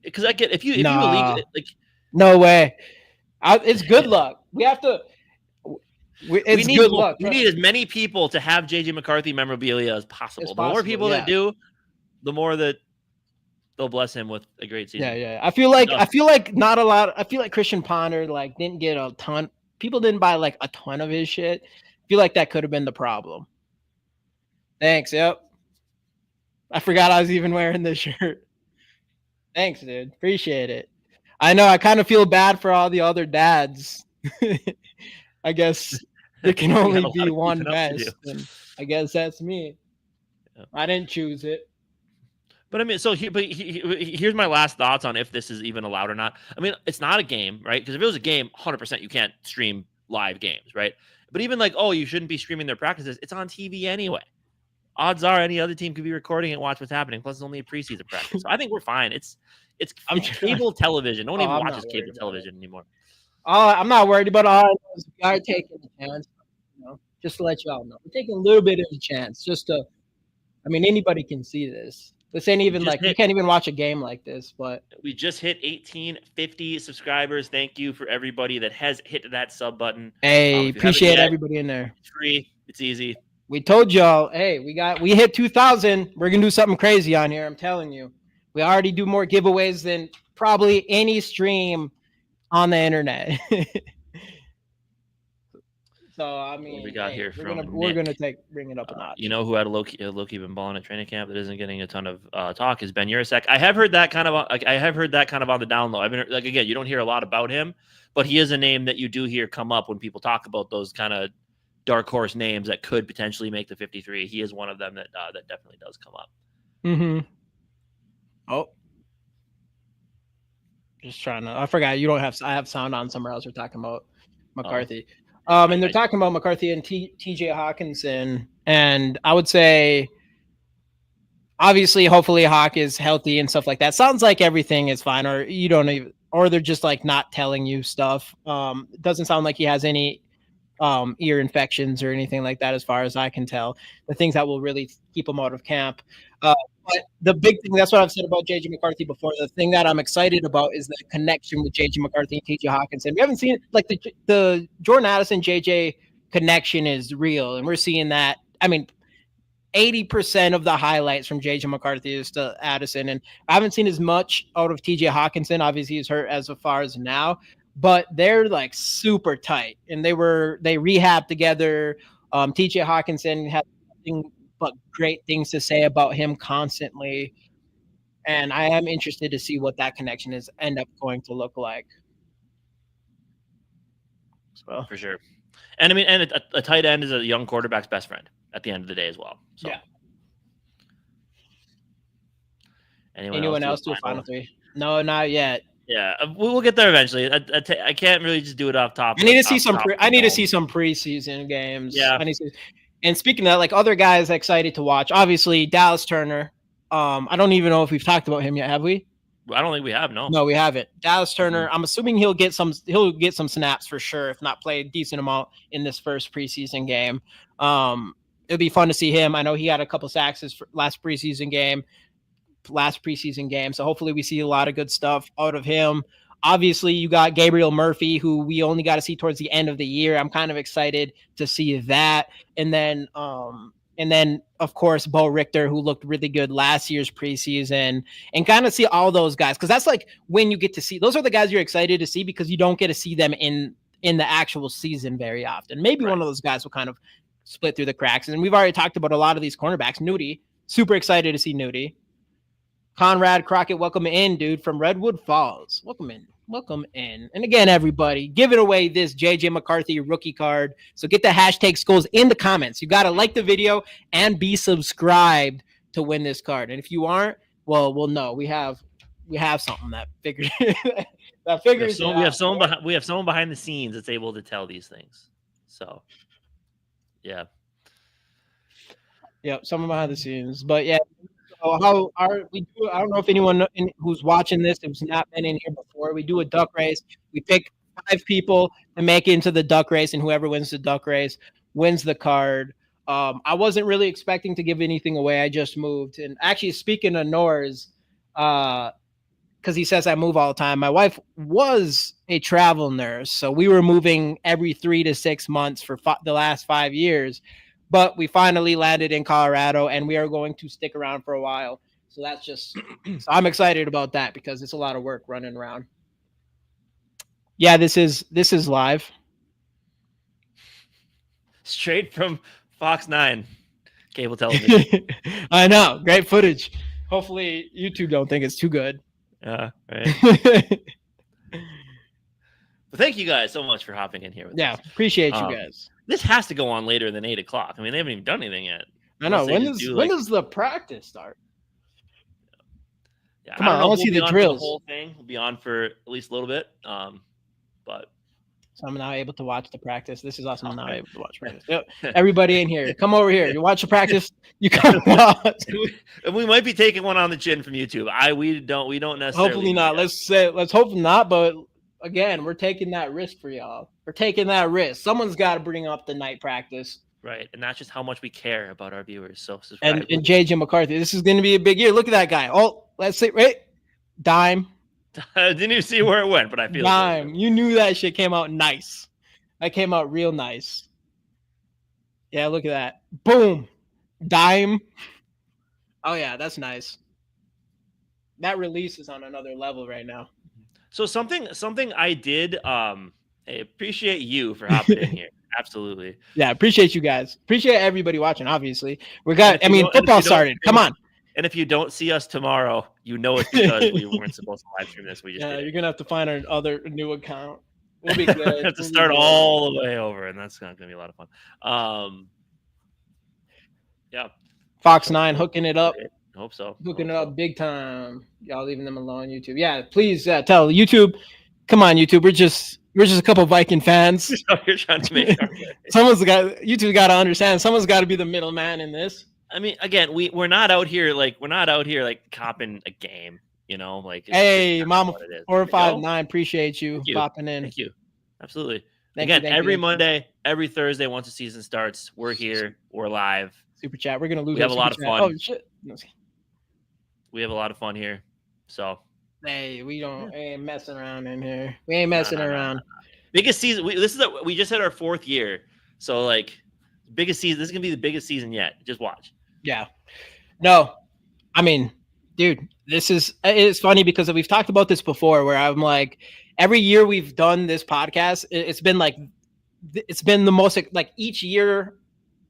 because I get, if you league it, like. No way. It's good luck. We have to. It's good luck. We need as many people to have JJ McCarthy memorabilia as possible. The more people that do, the more that they'll bless him with a great season. Yeah. I feel like not a lot. I feel like Christian Ponder didn't get a ton. People didn't buy a ton of his shit. I feel like that could have been the problem. Thanks. Yep. I forgot I was even wearing this shirt. Thanks, dude. Appreciate it. I know. I kind of feel bad for all the other dads. I guess there can only be one best, and I guess that's me. Yeah. I didn't choose it. But I mean, here's my last thoughts on if this is even allowed or not. I mean, it's not a game, right? Because if it was a game, 100% you can't stream live games, right? But even you shouldn't be streaming their practices. It's on TV anyway. Odds are any other team could be recording and watch what's happening. Plus, it's only a preseason practice, so I think we're fine. It's cable television. No one even watches cable television anymore. I'm not worried about all I know is we are taking a chance, just to let you all know. We're taking a little bit of a chance anybody can see this. This ain't even you can't even watch a game like this, but we just hit 1850 subscribers. Thank you for everybody that has hit that sub button. Hey, appreciate everybody in there. It's free. It's easy. We told y'all, hey, we hit 2,000. We're going to do something crazy on here. I'm telling you, we already do more giveaways than probably any stream on the internet. So I mean, we got here we're gonna bring it up a notch. You know who had a low key been balling at training camp that isn't getting a ton of talk is Ben Urasek. I have heard that kind of on the down low. I've been again, you don't hear a lot about him, but he is a name that you do hear come up when people talk about those kind of dark horse names that could potentially make the 53. He is one of them that definitely does come up. Oh. Just trying to. I forgot you don't have. I have sound on somewhere else. We're talking about McCarthy, and they're talking about McCarthy and TJ Hawkinson, and I would say, obviously, hopefully, Hawk is healthy and stuff like that. Sounds like everything is fine, or you don't even, or they're just not telling you stuff. It doesn't sound like he has any ear infections or anything like that, as far as I can tell. The things that will really keep him out of camp. But the big thing, that's what I've said about JJ McCarthy before. The thing that I'm excited about is the connection with JJ McCarthy and TJ Hawkinson. We haven't seen the Jordan Addison JJ connection is real, and we're seeing that. I mean, 80% of the highlights from JJ McCarthy is to Addison, and I haven't seen as much out of TJ Hawkinson. Obviously, he's hurt as far as now, but they're super tight, and they rehabbed together. TJ Hawkinson had nothing but great things to say about him constantly. And I am interested to see what that connection end up going to look like. So for sure. And I mean, and a tight end is a young quarterback's best friend at the end of the day as well. So. Yeah. Anyone else do a final three? No, not yet. Yeah, we'll get there eventually. I can't really just do it off top. I need to see some preseason games. Yeah. And speaking of that, other guys excited to watch, obviously Dallas Turner. I don't even know if we've talked about him yet, have we? I don't think we have. No. No, we haven't. Dallas Turner. I'm assuming he'll get some snaps for sure, if not play a decent amount in this first preseason game. It'll be fun to see him. I know he had a couple sacks his last preseason game. So hopefully we see a lot of good stuff out of him. Obviously, you got Gabriel Murphy, who we only got to see towards the end of the year. I'm kind of excited to see that. And then of course, Bo Richter, who looked really good last year's preseason, and kind of see all those guys. Because that's like when you get to see, those are the guys you're excited to see because you don't get to see them in the actual season very often. Maybe one of those guys will kind of split through the cracks. And we've already talked about a lot of these cornerbacks. Nudie, super excited to see Nudie. Conrad Crockett, welcome in, dude, from Redwood Falls. Welcome in. And again, everybody, giving away this JJ McCarthy rookie card. So get the hashtag Skols in the comments. You got to like the video and be subscribed to win this card. And if you aren't, well, we'll know. We have something that figures we have someone behind the scenes that's able to tell these things. So, yeah. Yep, someone behind the scenes. But yeah. So I don't know if anyone who's watching this who's not been in here before. We do a duck race. We pick 5 people to make it into the duck race, and whoever wins the duck race wins the card. I wasn't really expecting to give anything away. I just moved. And actually, speaking of Norris, because he says I move all the time, my wife was a travel nurse. So we were moving every 3 to 6 months for the last 5 years. But we finally landed in Colorado, and we are going to stick around for a while. So that's just so I'm excited about that because it's a lot of work running around. Yeah, this is live. Straight from Fox 9 cable television. I know. Great footage. Hopefully YouTube don't think it's too good. Right. But thank you guys so much for hopping in here with us. Appreciate you guys. This has to go on later than 8 o'clock. I mean, they haven't even done anything yet. I know. When does the practice start? Yeah, come on, I want to see the drills. The whole thing will be on for at least a little bit. But so I'm now able to watch the practice. This is awesome. I'm now able to watch practice. Yep. Everybody in here, come over here. You watch the practice. You come watch. We might be taking one on the chin from YouTube. We don't necessarily. Hopefully not. Let's hope not. But again, we're taking that risk for y'all. We're taking that risk. Someone's got to bring up the night practice. Right. And that's just how much we care about our viewers. So subscribe. And JJ McCarthy, this is going to be a big year. Look at that guy. Oh, let's see. Right. Dime. I didn't even see where it went, but I feel dime. You knew that shit came out nice. That came out real nice. Yeah, look at that. Boom. Dime. Oh, yeah, that's nice. That release is on another level right now. So something I did I appreciate you for hopping in here. Absolutely. Yeah, appreciate you guys. Appreciate everybody watching, obviously. Football started. Come on. And if you don't see us tomorrow, you know it's because we weren't supposed to live stream this. We just did. You're gonna have to find our new account. We'll be good. Have to start all the way over, and that's gonna be a lot of fun. Yeah. Fox 9 hooking it up. I hope so. Hooking it up big time. Y'all leaving them alone, YouTube. Yeah, please tell YouTube. Come on, YouTube. We're just a couple Viking fans. You're trying to make YouTube got to understand. Someone's got to be the middleman in this. I mean, again, we're not out here like copping a game, hey, Mama 459, appreciate you popping in. Thank you. Absolutely. Thank you. Monday, every Thursday, once the season starts, we're here. We're live. Super chat. We're gonna lose. We have a lot of fun. Oh shit. We have a lot of fun here. So. Hey, we ain't messing around in here. We ain't messing around. Biggest season. We just had our 4th year. So biggest season. This is gonna be the biggest season yet. Just watch. Yeah. No, I mean, dude, it's funny because we've talked about this before where I'm like, every year we've done this podcast, it's been the most, each year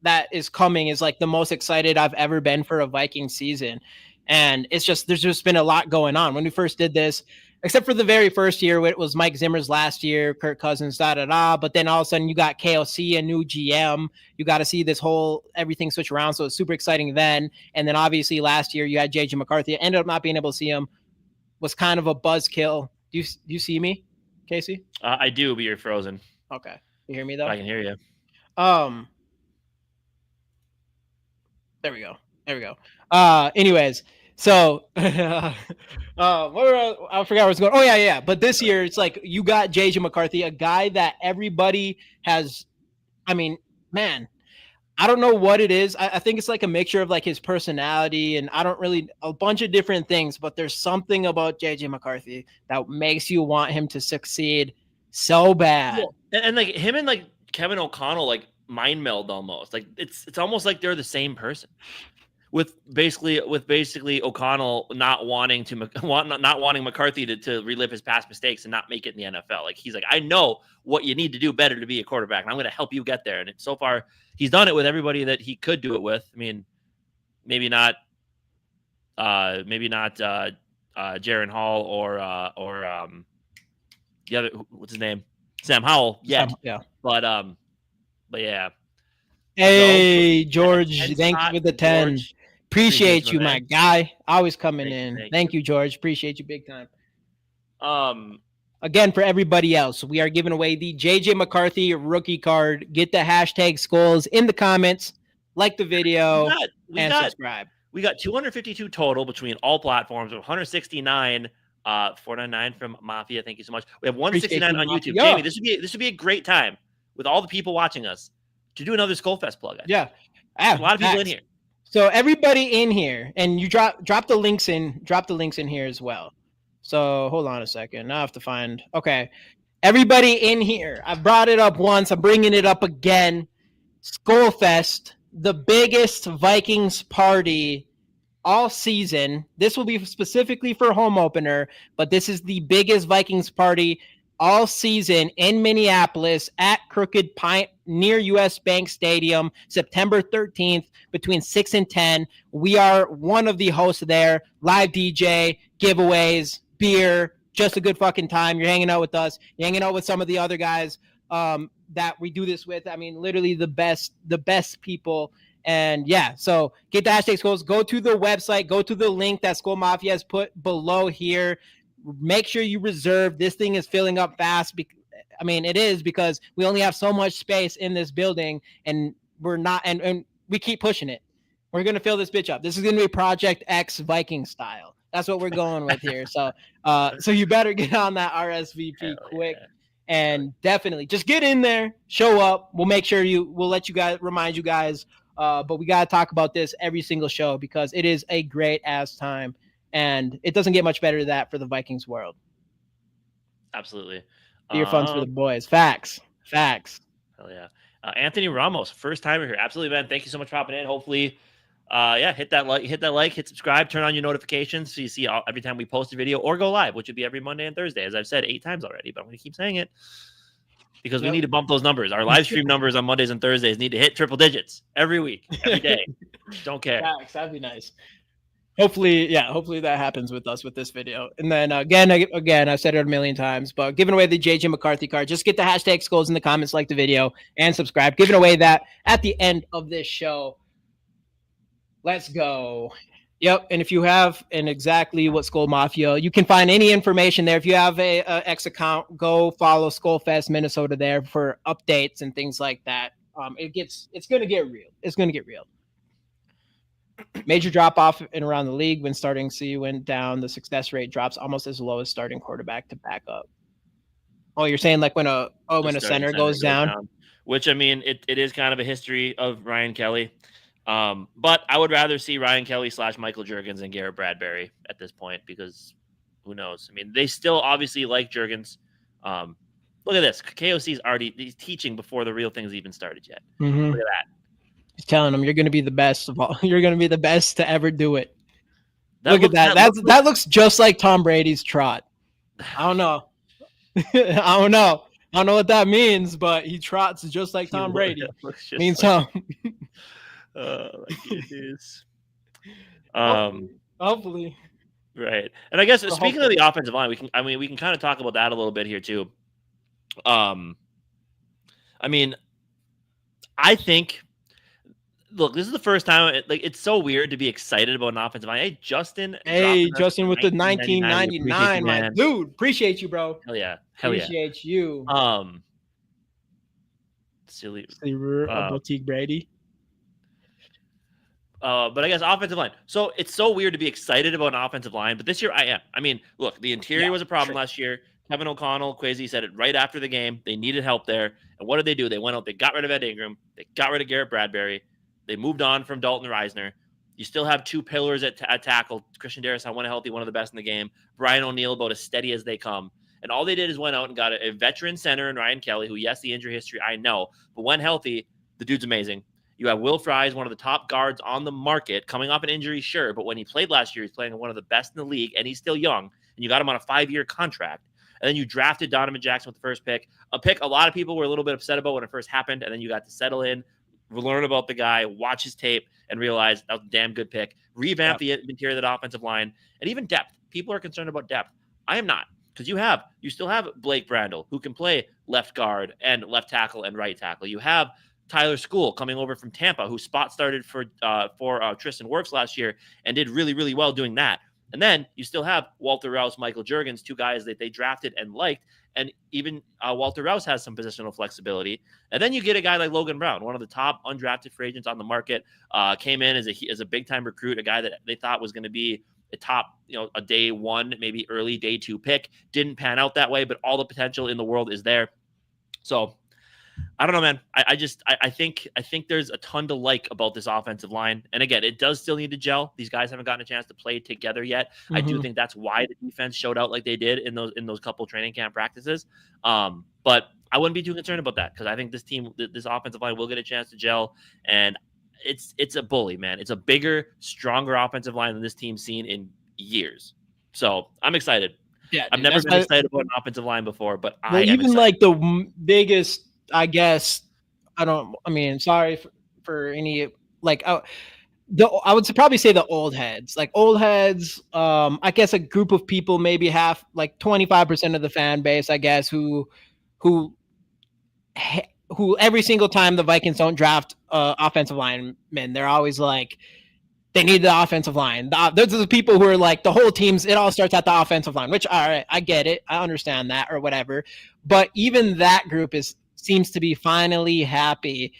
that is coming is the most excited I've ever been for a Viking season. And there's just been a lot going on. When we first did this, except for the very first year, it was Mike Zimmer's last year, Kirk Cousins, but then all of a sudden you got KLC, a new GM. You got to see everything switch around. So it's super exciting then. And then obviously last year you had JJ McCarthy. I ended up not being able to see him. Was kind of a buzzkill. Do you see me, Casey? I do, but you're frozen. Okay. You hear me though? I can hear you. There we go. Anyways, So, I forgot where I was going. Oh yeah. But this year, it's like you got JJ McCarthy, a guy that everybody has. I mean, man, I don't know what it is. I think it's like a mixture of like his personality and I don't really a bunch of different things, but there's something about JJ McCarthy that makes you want him to succeed so bad. Well, and like him and like Kevin O'Connell like mind meld almost. Like it's almost like they're the same person. With basically O'Connell not wanting McCarthy to relive his past mistakes and not make it in the NFL. Like he's like, I know what you need to do better to be a quarterback, and I'm going to help you get there. And so far, he's done it with everybody that he could do it with. I mean, maybe not Jaron Hall or the other, what's his name, Sam Howell yet. Yeah, but yeah. Hey, George, thank you for the 10. George. Appreciate you, my guy. Always coming in. Thank you, George. Appreciate you big time. Again, for everybody else, we are giving away the JJ McCarthy rookie card. Get the hashtag Skols in the comments, like the video, and subscribe. We got 252 total between all platforms, 169 499 from Mafia. Thank you so much. We have 169 on YouTube. Jamie, this would be a great time with all the people watching us to do another Skullfest plug. Yeah. A lot of people in here. So everybody in here, and you drop the links in here as well. So hold on a second. Now I have to find. Okay. Everybody in here. I've brought it up once. I'm bringing it up again. Skullfest, the biggest Vikings party all season. This will be specifically for home opener, but this is the biggest Vikings party all season in Minneapolis at Crooked Pint near US Bank Stadium, September 13th between 6 and 10. We are one of the hosts there. Live DJ, giveaways, beer, just a good fucking time. You're hanging out with us. You're hanging out with some of the other guys that we do this with. I mean, literally the best people. And yeah, so get the hashtag Skols. Go to the website. Go to the link that Skol Mafia has put below here. Make sure you reserve. This thing is filling up fast. I mean, it is because we only have so much space in this building, and we're not, and we keep pushing it. We're gonna fill this bitch up. This is gonna be Project X Viking style. That's what we're going with here. So, so you better get on that RSVP quick, and definitely just get in there, show up. We'll make sure we'll let you guys remind you guys. But we gotta talk about this every single show because it is a great ass time. And it doesn't get much better than that for the Vikings world. Absolutely. Beer funds for the boys. Facts. Hell yeah. Anthony Ramos, first timer here. Absolutely, man. Thank you so much for popping in. Hopefully, hit that like, hit subscribe, turn on your notifications so you see every time we post a video or go live, which would be every Monday and Thursday, as I've said 8 times already, but I'm going to keep saying it because we need to bump those numbers. Our live stream numbers on Mondays and Thursdays need to hit triple digits every week, every day. Don't care. Facts. That'd be nice. Hopefully that happens with us with this video. And then again, I've said it a million times, but giving away the JJ McCarthy card, just get the hashtag Skols in the comments, like the video, and subscribe. Giving away that at the end of this show. Let's go. Yep. And if you have exactly what Skol Mafia, you can find any information there. If you have a X account, go follow Skullfest Minnesota there for updates and things like that. It's gonna get real. It's gonna get real. Major drop off in around the league when starting C went down. The success rate drops almost as low as starting quarterback to back up. Oh, you're saying like when a center goes down? Which I mean, it is kind of a history of Ryan Kelly. But I would rather see Ryan Kelly / Michael Juergens and Garrett Bradbury at this point because who knows? I mean, they still obviously like Juergens. Look at this. KOC's he's teaching before the real thing's even started yet. Mm-hmm. Look at that. He's telling them you're going to be the best of all. You're going to be the best to ever do it. Look at that. That looks just like Tom Brady's trot. I don't know. I don't know what that means, but he trots just like Tom Brady. Means something. Hopefully. Right. And I guess speaking of the offensive line, we can kind of talk about that a little bit here too. I mean, I think. Look, this is the first time. It's so weird to be excited about an offensive line. Hey, Justin with the 1999, my dude. Appreciate you, bro. Hell yeah. Appreciate you. Silly. Boutique Brady. But I guess offensive line. So it's so weird to be excited about an offensive line, but this year I am. I mean, look, the interior was a problem last year. Kevin O'Connell, Kwesi said it right after the game. They needed help there. And what did they do? They went out, they got rid of Ed Ingram, they got rid of Garrett Bradbury, they moved on from Dalton Reisner. You still have two pillars at tackle. Christian Darrisaw, one healthy, one of the best in the game. Brian O'Neill, about as steady as they come. And all they did is went out and got a veteran center in Ryan Kelly, who, yes, the injury history, I know, but when healthy, the dude's amazing. You have Will Fries, one of the top guards on the market, coming off an injury, sure, but when he played last year, he's playing one of the best in the league, and he's still young, and you got him on a 5-year contract. And then you drafted Donovan Jackson with the first pick, a pick a lot of people were a little bit upset about when it first happened, and then you got to settle in, learn about the guy, watch his tape, and realize that was a damn good pick. Revamp the interior of that offensive line, and even depth. People are concerned about depth. I am not, because you still have Blake Brandel, who can play left guard and left tackle and right tackle. You have Tyler Skol coming over from Tampa, who spot started for Tristan Wirfs last year and did really, really well doing that. And then you still have Walter Rouse, Michael Juergens, two guys that they drafted and liked. And even Walter Rouse has some positional flexibility. And then you get a guy like Logan Brown, one of the top undrafted free agents on the market, came in as a big-time recruit, a guy that they thought was going to be a top, a day one, maybe early day two pick. Didn't pan out that way, but all the potential in the world is there. So I don't know, man. I think there's a ton to like about this offensive line. And again, it does still need to gel. These guys haven't gotten a chance to play together yet. I do think that's why the defense showed out like they did in those couple training camp practices. But I wouldn't be too concerned about that, because I think this offensive line will get a chance to gel. And it's a bully, man. It's a bigger, stronger offensive line than this team's seen in years. So I'm excited. Yeah, I've never been excited about an offensive line before, but I am even excited. like the biggest, I guess, sorry for any, like, I would probably say the old heads. Like old heads, I guess a group of people, maybe half, like 25% of the fan base, I guess, who every single time the Vikings don't draft offensive linemen, they're always like, they need the offensive line. Those are the people who are like, the whole team's, it all starts at the offensive line, which, all right, I get it. I understand that or whatever. But even that group seems to be finally happy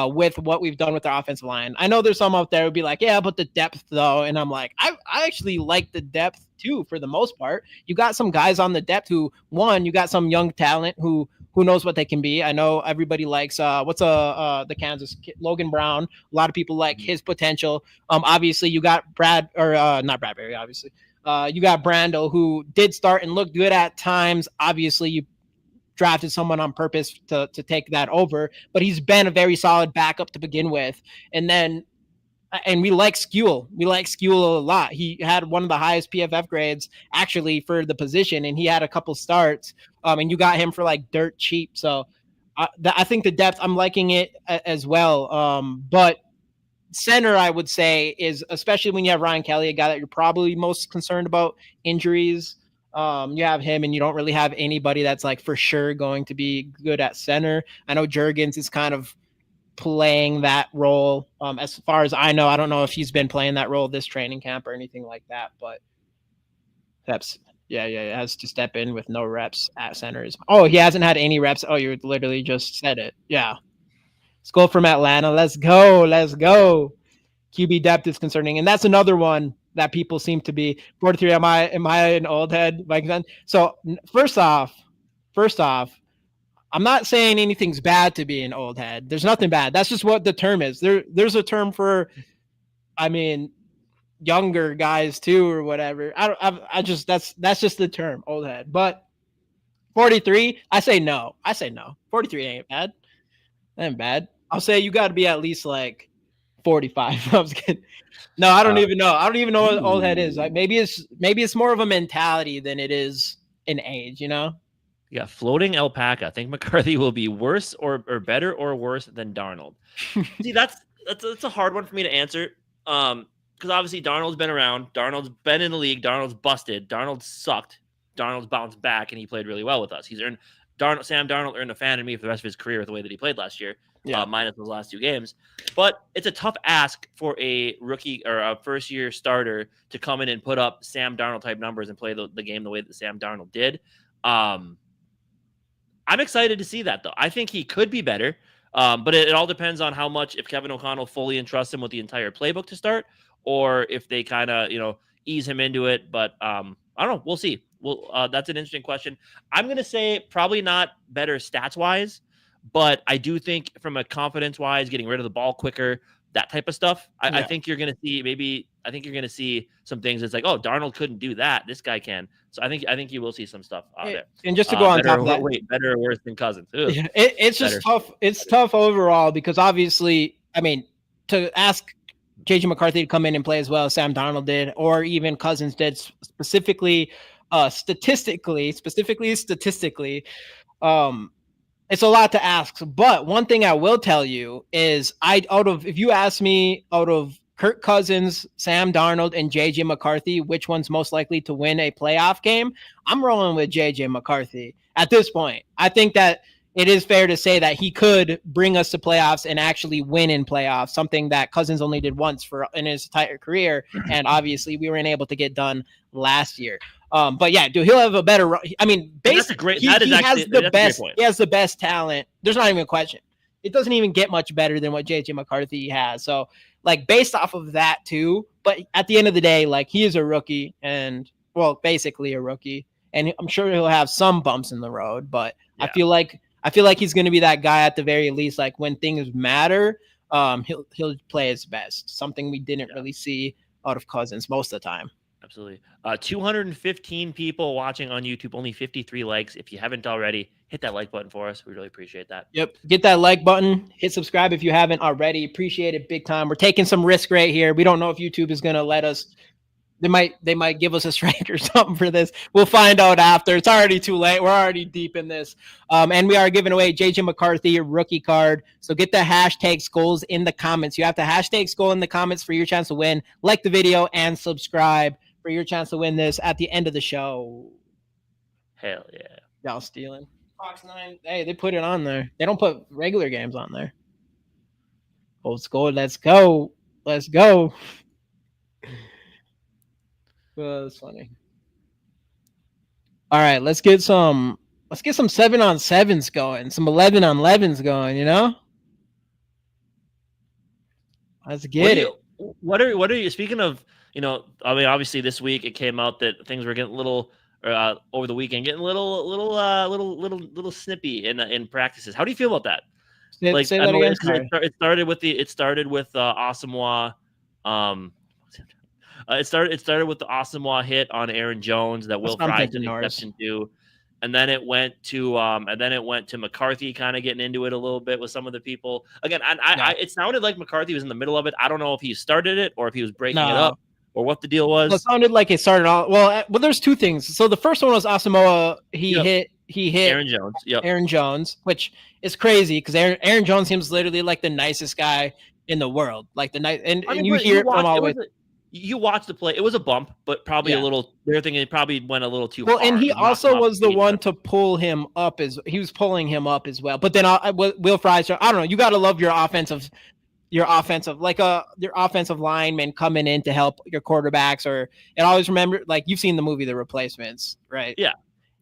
with what we've done with our offensive line. I know there's some out there who would be like, yeah, but the depth though. And I'm like, I actually like the depth too, for the most part. You got some guys on the depth who, you got some young talent who knows what they can be. I know everybody likes the Kansas kid, Logan Brown. A lot of people like his potential. Obviously you got not Bradbury, obviously. You got Brandel, who did start and look good at times. Obviously you drafted someone on purpose to take that over, but he's been a very solid backup to begin with. And we like Skul. We like Skul a lot. He had one of the highest PFF grades actually for the position, and he had a couple starts. And you got him for like dirt cheap. So I think the depth, I'm liking it as well. But center, I would say, is, especially when you have Ryan Kelly, a guy that you're probably most concerned about injuries. You have him, and you don't really have anybody that's like for sure going to be good at center. I know Juergens is kind of playing that role. As far as I know, I don't know if he's been playing that role this training camp or anything like that, but that's, he has to step in with no reps at centers. Oh, he hasn't had any reps. Oh, you literally just said it. Yeah. Skol from Atlanta. Let's go. QB depth is concerning. And that's another one that people seem to be 43. Am I an old head Vikings fan? So first off, I'm not saying anything's bad to be an old head. There's nothing bad. That's just what the term is. There's a term for, younger guys too, or whatever. That's just the term, old head. But 43, I say no. 43 ain't bad. That ain't bad. I'll say you got to be at least like 45. I was kidding. No, I don't even know. I don't even know what old head is. Like maybe it's more of a mentality than it is an age, Yeah, floating alpaca. I think McCarthy will be worse or better or worse than Darnold. See, that's a hard one for me to answer. Because obviously Darnold's been around. Darnold's been in the league. Darnold's busted. Darnold sucked. Darnold's bounced back, and he played really well with us. Sam Darnold earned a fan of me for the rest of his career with the way that he played last year, minus those last 2 games. But it's a tough ask for a rookie or a first-year starter to come in and put up Sam Darnold-type numbers and play the game the way that Sam Darnold did. I'm excited to see that, though. I think he could be better. But it all depends on how much, if Kevin O'Connell fully entrusts him with the entire playbook to start, or if they kind of, ease him into it. But I don't know. We'll see. That's an interesting question. I'm going to say probably not better stats wise, but I do think from a confidence wise, getting rid of the ball quicker, that type of stuff. I think you're going to see some things. It's like, oh, Darnold couldn't do that. This guy can. So I think you will see some stuff out there. And just to go on top of that, better or worse than Cousins. It's just tough. It's tough overall because obviously, I mean, to ask JJ McCarthy to come in and play as well as Sam Darnold did, or even Cousins did, statistically, it's a lot to ask. But one thing I will tell you is, if you ask me, out of Kirk Cousins, Sam Darnold, and JJ McCarthy, which one's most likely to win a playoff game, I'm rolling with JJ McCarthy at this point. I think that it is fair to say that he could bring us to playoffs and actually win in playoffs, something that Cousins only did once in his entire career. And obviously we weren't able to get done last year. But yeah, dude, he'll have a better. I mean, basically, he has the best talent. There's not even a question. It doesn't even get much better than what JJ McCarthy has. So, like, based off of that too. But at the end of the day, like, he is a rookie, and basically a rookie, and I'm sure he'll have some bumps in the road. But yeah. I feel like he's going to be that guy at the very least. Like, when things matter, he'll play his best. Something we didn't really see out of Cousins most of the time. Absolutely. 215 people watching on YouTube, only 53 likes. If you haven't already, hit that like button for us. We really appreciate that. Yep. Get that like button. Hit subscribe if you haven't already. Appreciate it big time. We're taking some risk right here. We don't know if YouTube is going to let us. They might give us a strike or something for this. We'll find out after. It's already too late. We're already deep in this. And we are giving away JJ McCarthy rookie card. So get the hashtag Skols in the comments. You have to hashtag Skol in the comments for your chance to win. Like the video and subscribe for your chance to win this at the end of the show. Hell yeah. Y'all stealing. Fox 9. Hey, they put it on there. They don't put regular games on there. Old Skol, let's go. Let's go. Well, that's funny. All right, let's get some 7-on-7s going, some 11-on-11s going, Let's get it. What are you speaking of? I mean, obviously this week it came out that things were getting a little over the weekend, getting a little snippy in practices. How do you feel about that? Say that again. It started with Asamoah. It started with the Asamoah hit on Aaron Jones that Will Fry did an exception to, and then it went to McCarthy kind of getting into it a little bit with some of the people. Again, it sounded like McCarthy was in the middle of it. I don't know if he started it or if he was breaking it up or what the deal was. It sounded like it started all well. There's two things. So the first one was Asamoah. He hit Aaron Jones. Yep. Aaron Jones, which is crazy because Aaron Jones seems literally like the nicest guy in the world. Like you hear it from all the way. You watched the play. It was a bump, but probably a little. They're thinking it probably went a little too far. Well, and he also was the one to pull him up he was pulling him up as well. But then Will Fry's. I don't know. You got to love your offensive linemen coming in to help your quarterbacks. And always remember, like, you've seen the movie The Replacements, right? Yeah.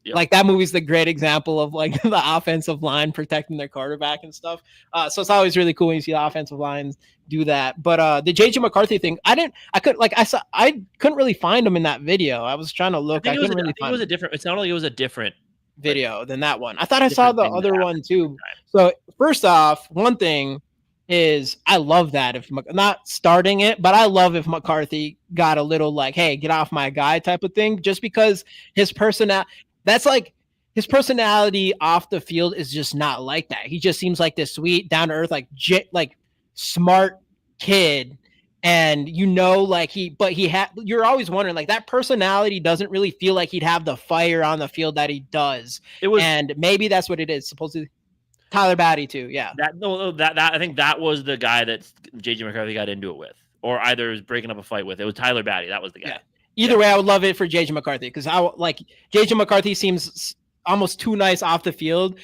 Yep. Like, that movie's the great example of, like, the offensive line protecting their quarterback and stuff. So it's always really cool when you see the offensive lines do that. But the JJ McCarthy thing, I couldn't really find him in that video. I was trying to look. It sounded like it was a different video than that one. I thought I saw the other one too. So first off, one thing is I love that if not starting it, but I love if McCarthy got a little like, hey, get off my guy type of thing, just because his personality off the field is just not like that. He just seems like this sweet, down to earth, like smart kid. And you're always wondering, like, that personality doesn't really feel like he'd have the fire on the field that he does. And maybe that's what it is. Supposedly Tyler Batty too. Yeah. I think that was the guy that JJ McCarthy got into it with, or either was breaking up a fight with. It was Tyler Batty. That was the guy. Yeah. Either way, I would love it for JJ McCarthy because JJ McCarthy seems almost too nice off the field.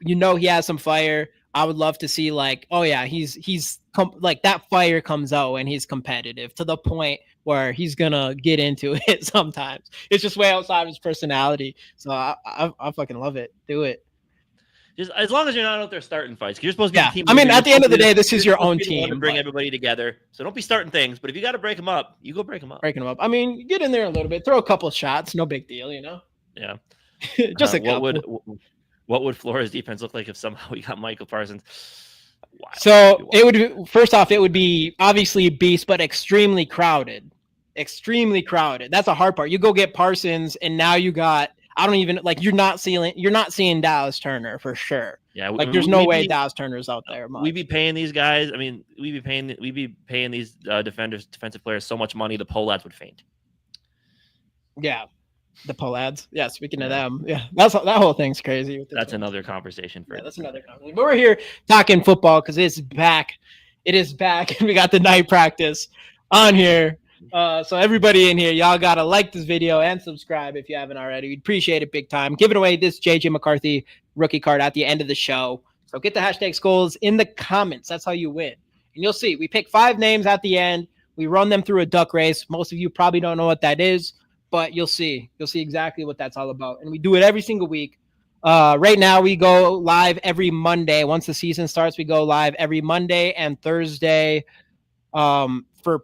He has some fire. I would love to see, like, oh yeah, he's like that fire comes out and he's competitive to the point where he's gonna get into it sometimes. It's just way outside of his personality. So I fucking love it. Do it. Just as long as you're not out there starting fights. You're supposed to be Yeah. the team I mean, leader. at the end of the day, this is your own You're team. to bring everybody together. So don't be starting things. But if you got to break them up, you go break them up. Breaking them up. I mean, get in there a little bit, throw a couple shots, no big deal, you know. Yeah. Just a couple. What would Florida's defense look like if somehow we got Michael Parsons? Wow. So it would, first off, it would be obviously a beast, but extremely crowded. Extremely crowded. That's a hard part. You go get Parsons, and now you got, I don't even, like, you're not seeing Dallas Turner for sure. Yeah, like there's no way Dallas Turner's out there. We'd be paying these guys. I mean, we'd be paying these defensive players so much money the Pollads would faint. Yeah, the Pollads. Yeah, speaking of them, yeah, that whole thing's crazy. That's another conversation. That's another conversation. But we're here talking football because it's back. It is back, and we got the night practice on here. So everybody in here, y'all got to like this video and subscribe if you haven't already. We'd appreciate it big time. Giving away this JJ McCarthy rookie card at the end of the show. So get the hashtag Skols in the comments. That's how you win. And you'll see, we pick 5 names at the end. We run them through a duck race. Most of you probably don't know what that is, but you'll see. You'll see exactly what that's all about. And we do it every single week. Right now, we go live every Monday. Once the season starts, we go live every Monday and Thursday for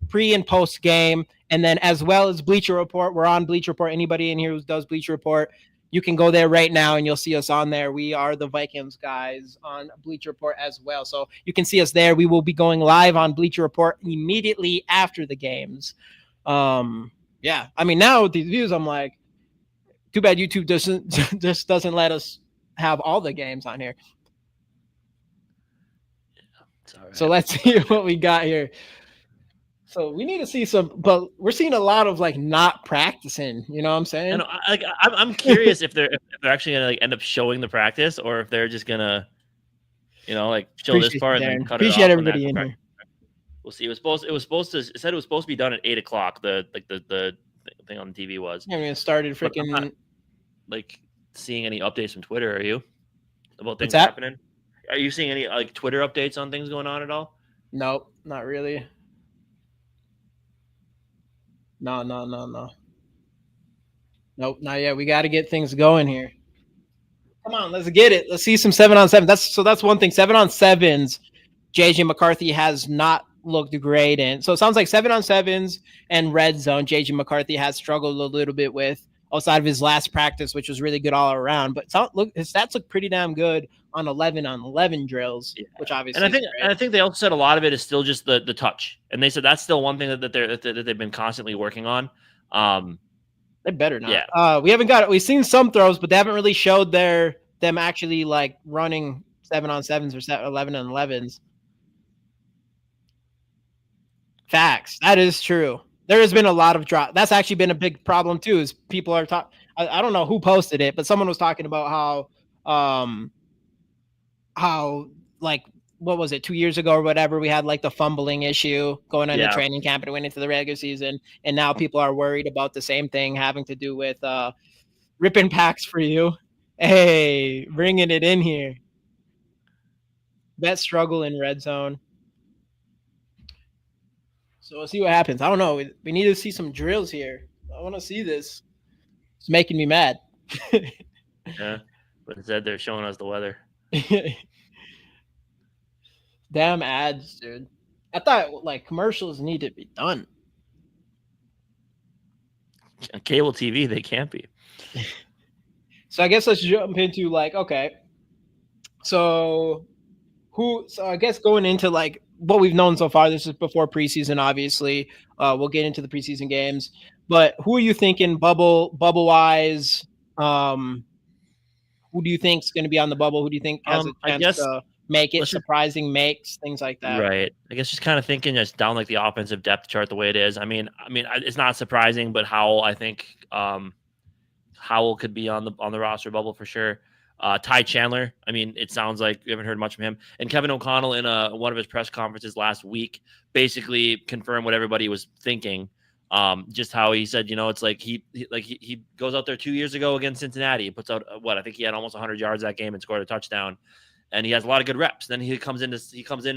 pre and post game, and then as well as Bleacher Report. We're on Bleacher Report. Anybody in here who does Bleacher Report, you can go there right now and you'll see us on there. We are the Vikings guys on Bleacher Report as well, so you can see us there. We will be going live on Bleacher Report immediately after the games. Yeah, I mean, now with these views, I'm like, too bad YouTube doesn't let us have all the games on here. Right. So let's see what we got here. So we need to see some, but we're seeing a lot of like not practicing. You know what I'm saying? And I'm curious if they're actually gonna like end up showing the practice, or if they're just gonna, like show this part and then cut it off. Appreciate everybody in here. We'll see. It said it was supposed to be done at 8:00. The thing on the TV was. I mean, it started freaking. Not, like, seeing any updates from Twitter? Are you about things happening? Are you seeing any like Twitter updates on things going on at all? Nope, not really. No. Nope, not yet. We got to get things going here. Come on, let's get it. Let's see some 7-on-7. That's one thing. 7-on-7s. JJ McCarthy has not looked great in. So it sounds like 7-on-7s and red zone. JJ McCarthy has struggled a little bit with outside of his last practice, which was really good all around. But his stats look pretty damn good on 11-on-11 drills, which obviously. And I think they also said a lot of it is still just the touch, and they said that's still one thing that they've been constantly working on. They better not. Yeah. We've seen some throws, but they haven't really showed them actually like running 7-on-7s or 11-on-11s. Facts. That is true. There has been a lot of drop. That's actually been a big problem too. Is people are talking. I don't know who posted it, but someone was talking about how like, what was it, 2 years ago or whatever, we had like the fumbling issue going into training camp and went into the regular season, and now people are worried about the same thing having to do with ripping packs for you. Hey, bringing it in here. That struggle in red zone. So we'll see what happens. I don't know. We need to see some drills here. I want to see this. It's making me mad. Yeah, but instead they're showing us the weather. Damn ads, dude. I thought like commercials need to be done. On cable TV, they can't be. So I guess let's jump into like, okay. So I guess going into like what we've known so far, this is before preseason, obviously. We'll get into the preseason games. But who are you thinking bubble wise? Who do you think is going to be on the bubble? Who do you think has a chance to make it, surprising makes, things like that? Right. I guess just kind of thinking just down like the offensive depth chart the way it is. I mean, it's not surprising, but Howell, I think Howell could be on the roster bubble for sure. Ty Chandler, I mean, it sounds like we haven't heard much from him. And Kevin O'Connell in one of his press conferences last week basically confirmed what everybody was thinking. Just how he said, it's like he goes out there 2 years ago against Cincinnati. He puts out I think he had almost 100 yards that game and scored a touchdown. And he has a lot of good reps. Then he comes in a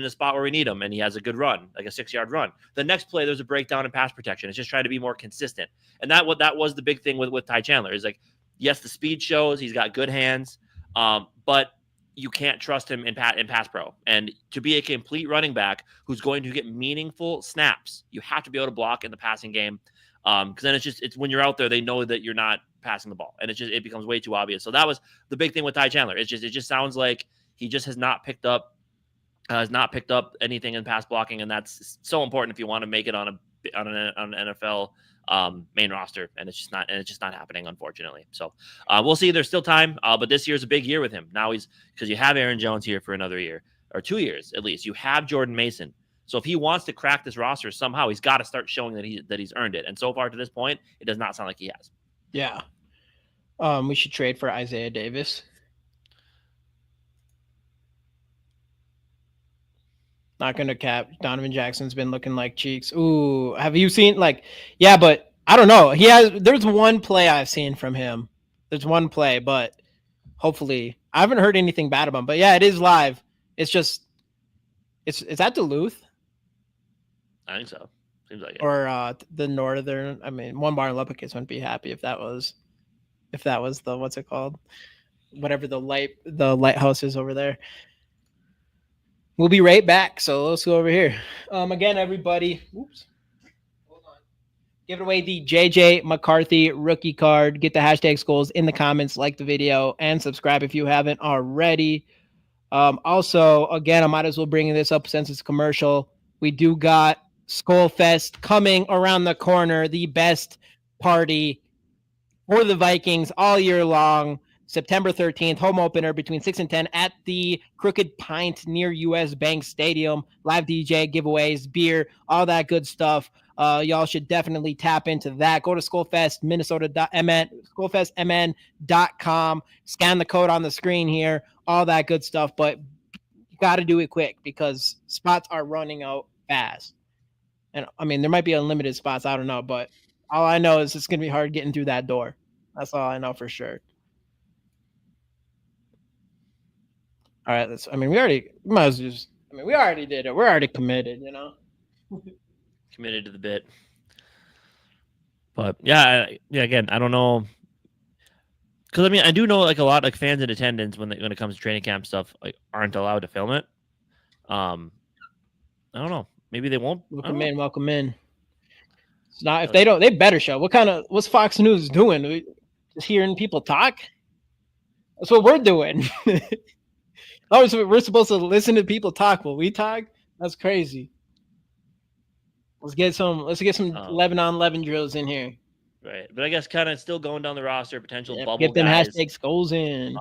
spot where we need him, and he has a good run, like a 6-yard run. The next play, there's a breakdown in pass protection. It's just trying to be more consistent. And that was the big thing with Ty Chandler is like, yes, the speed shows. He's got good hands. But you can't trust him in pass pro. And to be a complete running back who's going to get meaningful snaps, you have to be able to block in the passing game. Because then it's when you're out there, they know that you're not passing the ball, and it becomes way too obvious. So that was the big thing with Ty Chandler. It just sounds like he just has not picked up anything in pass blocking, and that's so important if you want to make it on an NFL main roster, and it's just not happening, unfortunately. So we'll see. There's still time, but this year's a big year with him. Now because you have Aaron Jones here for another year or 2 years at least. You have Jordan Mason. So if he wants to crack this roster somehow, he's got to start showing that he's earned it. And so far to this point, it does not sound like he has. Yeah. We should trade for Isaiah Davis. Not going to cap. Donovan Jackson's been looking like cheeks. Ooh, have you seen yeah, but I don't know. There's one play I've seen from him. There's one play, but hopefully I haven't heard anything bad about him. But yeah, it is live. It's just, it's at Duluth. I think so. Seems like it. Or the northern. I mean, One Bar and Lubbock wouldn't be happy if that was the what's it called? Whatever the lighthouse is over there. We'll be right back. So let's go over here. Again, everybody. Oops. Hold on. Give away the JJ McCarthy rookie card. Get the hashtag Skols in the comments, like the video, and subscribe if you haven't already. Also, again, I might as well bring this up since it's commercial. We do got Skol Fest coming around the corner, the best party for the Vikings all year long. September 13th, home opener between 6 and 10 at the Crooked Pint near US Bank Stadium. Live DJ, giveaways, beer, all that good stuff. Y'all should definitely tap into that. Go to skolfestmn.com. Scan the code on the screen here. All that good stuff. But you got to do it quick because spots are running out fast. And I mean, there might be unlimited spots. I don't know. But all I know is it's going to be hard getting through that door. That's all I know for sure. All right. we already did it. We're already committed, Committed to the bit. But yeah, again, I don't know. Because I do know a lot fans in attendance when it comes to training camp stuff aren't allowed to film it. I don't know. Maybe they won't. Welcome in. It's not if they don't. They better show. What's Fox News doing? Just hearing people talk. That's what we're doing. Oh, so we're supposed to listen to people talk while we talk? That's crazy. Let's get some 11-on-11 drills in here. Right. But I guess kind of still going down the roster, potential bubble get them guys. hashtag Skols in.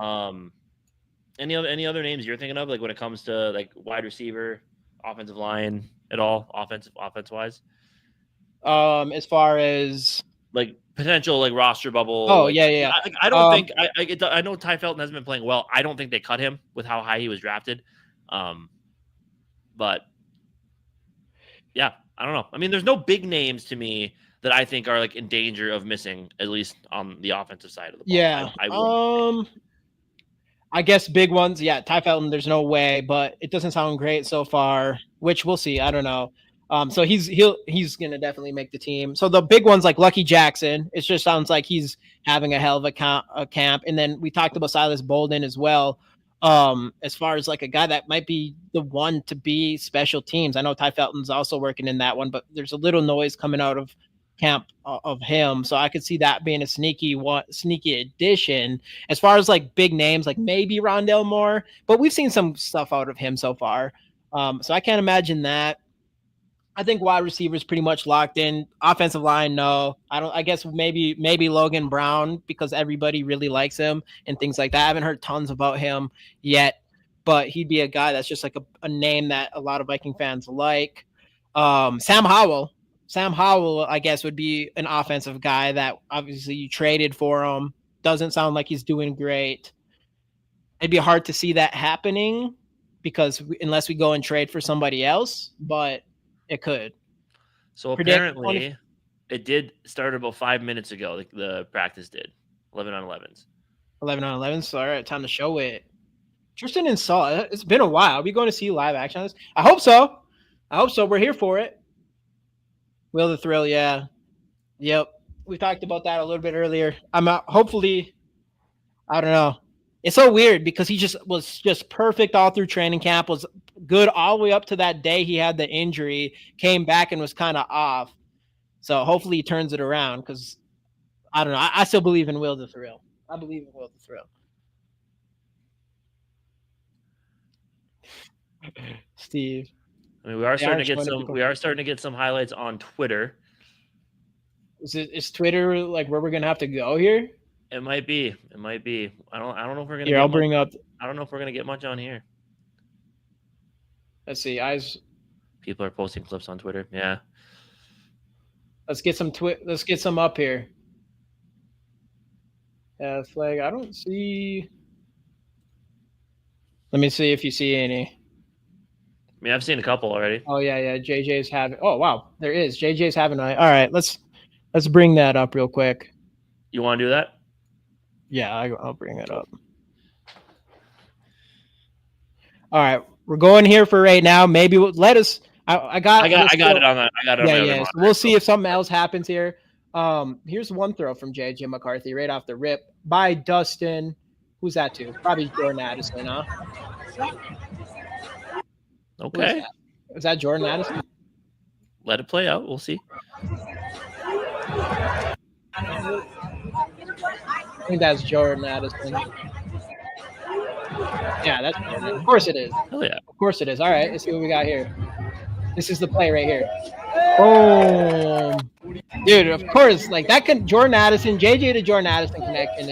Any other names you're thinking of, when it comes to wide receiver, offensive line at all, offense wise? As far as potential roster bubble. Oh yeah. I don't think I know Ty Felton hasn't been playing well. I don't think they cut him with how high he was drafted. But yeah, I don't know. I mean, there's no big names to me that I think are in danger of missing, at least on the offensive side of the ball. Yeah. I guess big ones. Yeah, Ty Felton. There's no way, but it doesn't sound great so far. Which we'll see. I don't know. So he's gonna definitely make the team. So the big ones like Lucky Jackson, it just sounds like he's having a hell of a camp. And then we talked about Silas Bolden as well. As far as a guy that might be the one to be special teams. I know Ty Felton's also working in that one, but there's a little noise coming out of camp of him. So I could see that being a sneaky addition. As far as big names, maybe Rondell Moore, but we've seen some stuff out of him so far. So I can't imagine that. I think wide receiver is pretty much locked in. Offensive line, no. I guess maybe Logan Brown because everybody really likes him and things like that. I haven't heard tons about him yet, but he'd be a guy that's just a name that a lot of Viking fans like. Sam Howell, I guess, would be an offensive guy that obviously you traded for him. Doesn't sound like he's doing great. It'd be hard to see that happening because unless we go and trade for somebody else, but it could. So apparently it did start about 5 minutes ago. The practice did 11-on-11s. 11-on-11s. So all right, time to show it. Tristan and Saul. It's been a while. Are we going to see live action on this? I hope so. We're here for it. Will the thrill? Yeah. Yep. We talked about that a little bit earlier. I'm hopefully. I don't know. It's so weird because he was just perfect all through training camp, was good all the way up to that day he had the injury, came back and was kind of off. So hopefully he turns it around because I don't know. I still believe in Will the Thrill. I believe in Will the Thrill. Steve. I mean, we are starting to get some highlights on Twitter. Is Twitter like where we're gonna have to go here? It might be. I don't know if we're gonna. Here, I'll bring up. I don't know if we're gonna get much on here. Let's see. People are posting clips on Twitter. Yeah. Let's get some up here. Yeah, flag. I don't see. Let me see if you see any. I mean, I've seen a couple already. Oh yeah. JJ's having. Oh wow, there is. JJ's having. All right, let's bring that up real quick. You want to do that? Yeah, I'll bring it up. All right, we're going here for right now. Maybe let us. I got it on that. I got it. Yeah. So we'll see if something else happens here. Here's one throw from JJ McCarthy right off the rip by Dustin. Who's that to? Probably Jordan Addison, huh? Okay. Is that Jordan Addison? Let it play out. We'll see. I think that's Jordan Addison. Yeah, that's Jordan. Of course it is. Oh yeah. Of course it is. All right, let's see what we got here. This is the play right here. Boom. Dude, of course, like that can Jordan Addison, JJ to Jordan Addison connection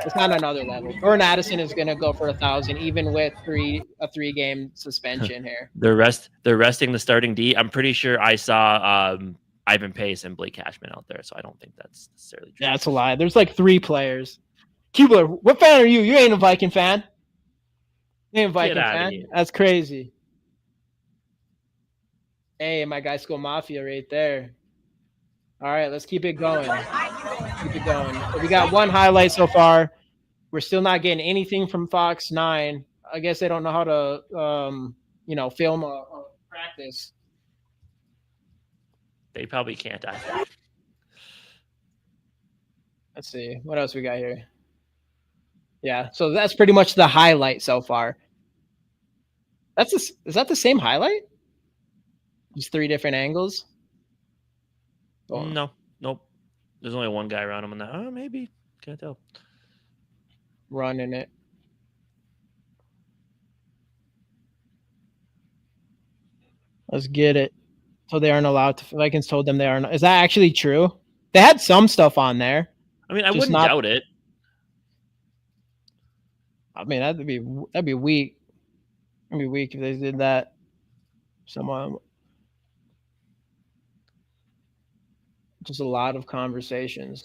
it's not another level. Jordan Addison is gonna go for 1,000, even with a 3-game suspension here. They're resting the starting D. I'm pretty sure I saw Ivan Pace and Blake Cashman out there, so I don't think that's necessarily true. Yeah, that's a lie. There's like 3 players. Kubler, what fan are you? You ain't a Viking fan. You ain't a Viking fan. That's crazy. Hey, my guy Skol Mafia right there. All right, let's keep it going. So we got one highlight so far. We're still not getting anything from Fox 9. I guess they don't know how to, film a practice. They probably can't either. Let's see. What else we got here? Yeah, so that's pretty much the highlight so far. Is that the same highlight? Just 3 different angles? Oh. No. Nope. There's only one guy around him on that. Oh, maybe. Can't tell. Running it. Let's get it. So they aren't allowed to. Vikings told them they aren't. Is that actually true? They had some stuff on there. I mean, I wouldn't doubt it. I mean, that'd be weak. It'd be weak if they did that. Someone. Just a lot of conversations.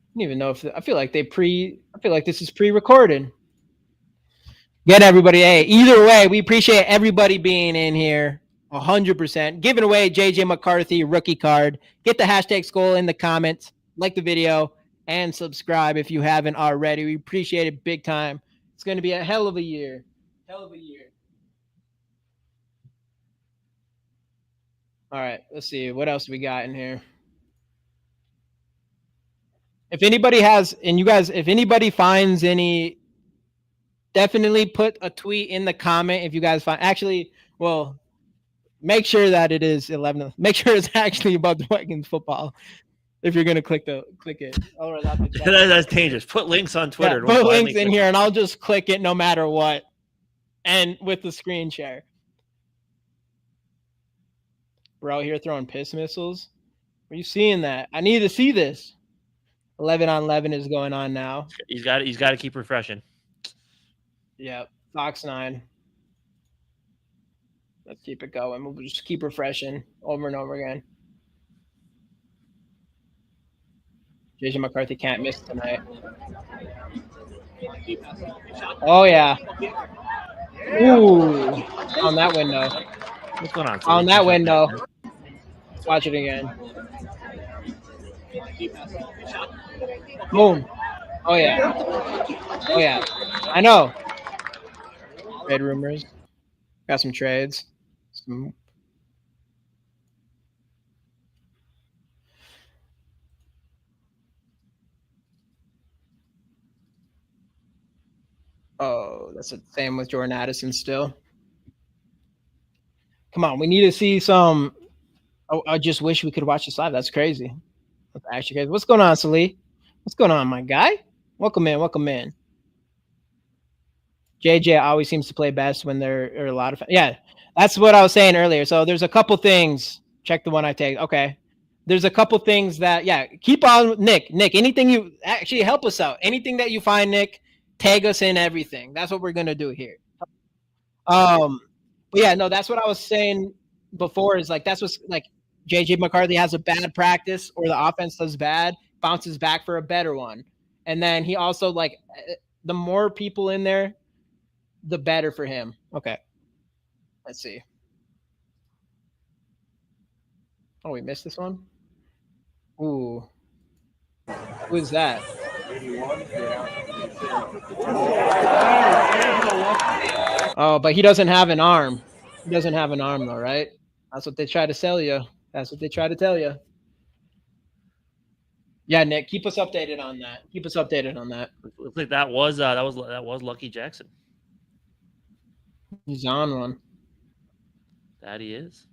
I don't even know if I feel like this is pre-recorded. Get everybody. Hey, either way, we appreciate everybody being in here. 100%. Giving away JJ McCarthy rookie card. Get the hashtag Skol in the comments. Like the video and subscribe if you haven't already. We appreciate it big time. It's going to be a hell of a year. All right, let's see. What else we got in here? If anybody finds any, definitely put a tweet in the comment if you guys find. Actually, well, make sure that it is 11. Make sure it's actually about the Vikings football. If you're gonna click it, that's dangerous. Put links on Twitter. Yeah, put links in here, and I'll just click it no matter what, and with the screen share. We're out here throwing piss missiles. Are you seeing that? I need to see this. 11 on 11 is going on now. He's got to keep refreshing. Yep, Fox 9. Let's keep it going. We'll just keep refreshing over and over again. JJ McCarthy can't miss tonight. Oh yeah. Ooh, on that window. What's going on? On that window. Let's watch it again. Boom. Oh yeah. I know. Trade rumors. Got some trades. Oh, that's the same with Jordan Addison still. Come on, we need to see some. I just wish we could watch this live. That's crazy. That's actually crazy. What's going on, Salih? What's going on, my guy? Welcome in. Welcome in. JJ always seems to play best when there are a lot of. Yeah, that's what I was saying earlier. So there's a couple things. Check the one I take. Okay. There's a couple things that, yeah, keep on, Nick. Nick, anything you actually help us out. Anything that you find, Nick, tag us in everything. That's what we're going to do here. But yeah, no, that's what I was saying before is like, that's what's like JJ McCarthy has a bad practice or the offense does bad, bounces back for a better one. And then he also like the more people in there, the better for him. Okay. Let's see. Oh, we missed this one. Ooh. Who is that? Oh, but he doesn't have an arm. He doesn't have an arm though, right? That's what they try to sell you. That's what they try to tell you. Yeah, Nick, keep us updated on that. Keep us updated on that. Looks like that was Lucky Jackson. He's on one. That he is.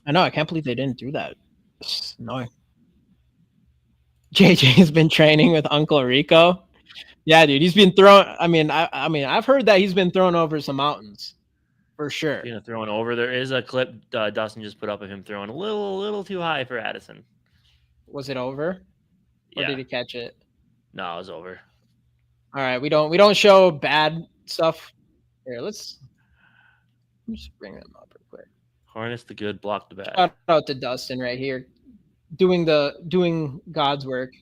I know. I can't believe they didn't do that. It's annoying. JJ has been training with Uncle Rico. Yeah, dude, he's been thrown. I mean, I've heard that he's been thrown over some mountains, for sure. You know, throwing over. There is a clip Dustin just put up of him throwing a little too high for Addison. Was it over? Or did he catch it? No, it was over. All right, we don't show bad stuff. Here, let's just bring them up real quick. Harness the good, block the bad. Shout out to Dustin right here, doing God's work.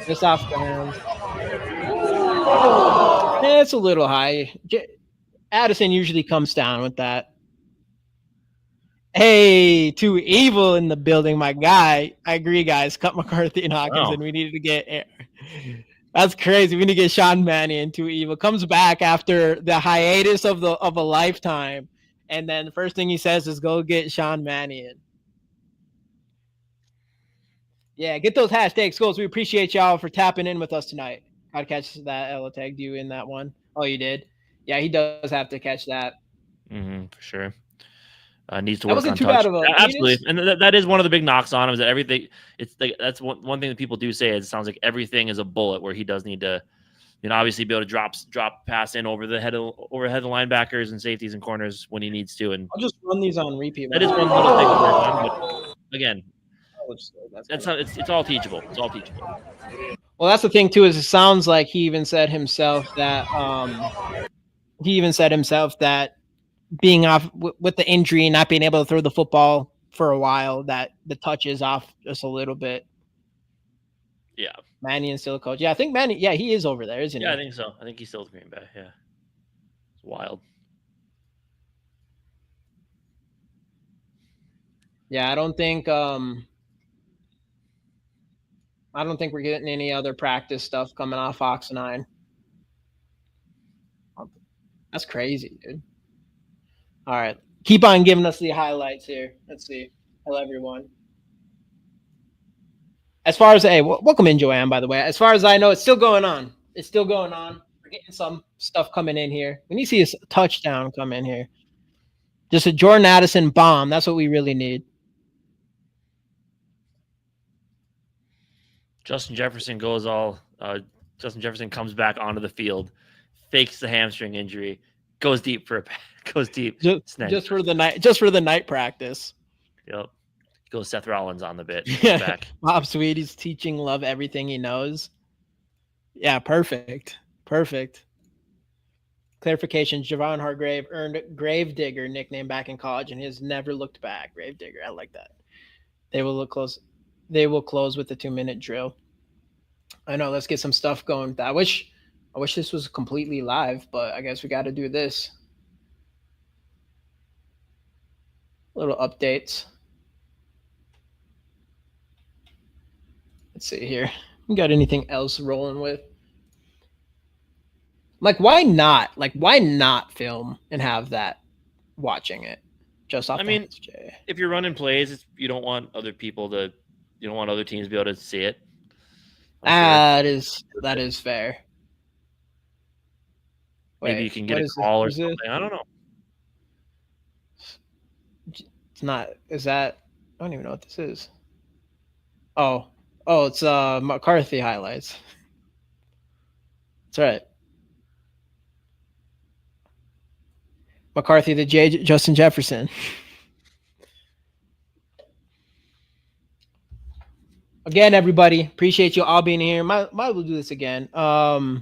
Just off the hands. It's a little high. Addison usually comes down with that. Hey, too evil in the building, my guy. I agree, guys. Cut McCarthy and Hawkins, and we needed to get. That's crazy. We need to get Sean Mannion. Too evil comes back after the hiatus of a lifetime, and then the first thing he says is, "Go get Sean Mannion." Yeah, get those hashtag Skols. We appreciate y'all for tapping in with us tonight. I'd catch that. Ella tagged you in that one. Oh, you did? Yeah, he does have to catch that. For sure. Needs to work on touch. Too bad of a absolutely, and that is one of the big knocks on him is that everything. It's like that's one thing that people do say is it sounds like everything is a bullet where he does need to, obviously be able to drop pass in over the head of linebackers and safeties and corners when he needs to. And I'll just run these on repeat. That is one little thing to work on, but again, it's all teachable. It's all teachable. Well, that's the thing too. Is it sounds like he even said himself that being off with the injury and not being able to throw the football for a while, that the touch is off just a little bit. Yeah. Mannion's still a coach. Yeah, I think Mannion, yeah, he is over there, isn't he? Yeah, I think so. I think he's still at Green Bay. Yeah. It's wild. Yeah, I don't think we're getting any other practice stuff coming off Fox 9. That's crazy, dude. All right. Keep on giving us the highlights here. Let's see. Hello, everyone. As far as, hey, welcome in, Joanne, by the way. As far as I know, it's still going on. It's still going on. We're getting some stuff coming in here. We need to see a touchdown come in here. Just a Jordan Addison bomb. That's what we really need. Justin Jefferson Justin Jefferson comes back onto the field, fakes the hamstring injury, goes deep. Just for the night practice. Yep. Goes Seth Rollins on the bit. Back. Bob Sweety's teaching Love everything he knows. Yeah, perfect. Clarification, Javon Hargrave earned Gravedigger nickname back in college and has never looked back. Gravedigger, I like that. They will close with the 2-minute drill. I know, let's get some stuff going. I wish this was completely live, but I guess we got to do this. Little updates. Let's see here. We got anything else rolling with? Like, why not? Why not film and have that watching it? Just off hands, Jay. If you're running plays, you don't want other teams to be able to see it. That is fair. Maybe Wait, you can get what a is this? call or Is it? something. I don't know. It's not. Is that? I don't even know what this is. Oh, it's McCarthy highlights. That's right. McCarthy to Justin Jefferson. Again, everybody, appreciate you all being here. Might we'll do this again. Skol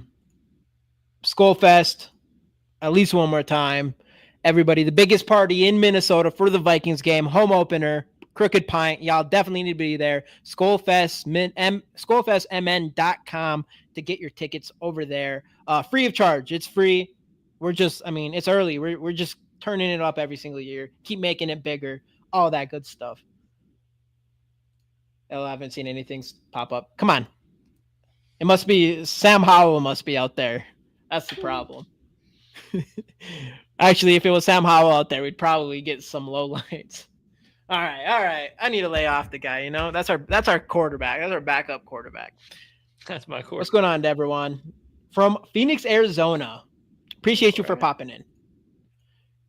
Fest, at least one more time. Everybody, the biggest party in Minnesota for the Vikings game, home opener, Crooked Pint. Y'all definitely need to be there. SkolFestMN.com to get your tickets over there. Free of charge. It's free. It's early. We're just turning it up every single year. Keep making it bigger. All that good stuff. I haven't seen anything pop up. Come on. It must be Sam Howell must be out there. That's the problem. Actually, if it was Sam Howell out there, we'd probably get some low lights. All right. I need to lay off the guy. That's our quarterback. That's our backup quarterback. That's my quarterback. What's going on, everyone? From Phoenix, Arizona. Appreciate you for popping in.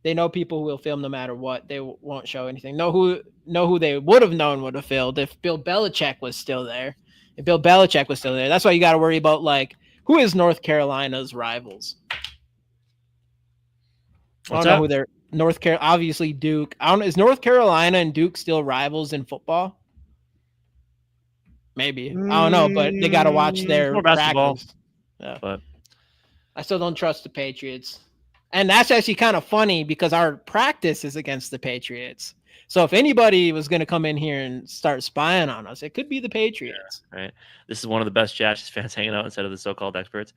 They know people who will film no matter what. They won't show anything. Know who they would have known would have filmed if Bill Belichick was still there. That's why you got to worry about who is North Carolina's rivals. I don't know who they're. North Carolina, obviously Duke. I don't know. Is North Carolina and Duke still rivals in football? Maybe. I don't know, but they got to watch their practice. Yeah. But I still don't trust the Patriots. And that's actually kind of funny because our practice is against the Patriots. So if anybody was going to come in here and start spying on us, it could be the Patriots. Yeah, right. This is one of the best Jazz fans hanging out instead of the so-called experts.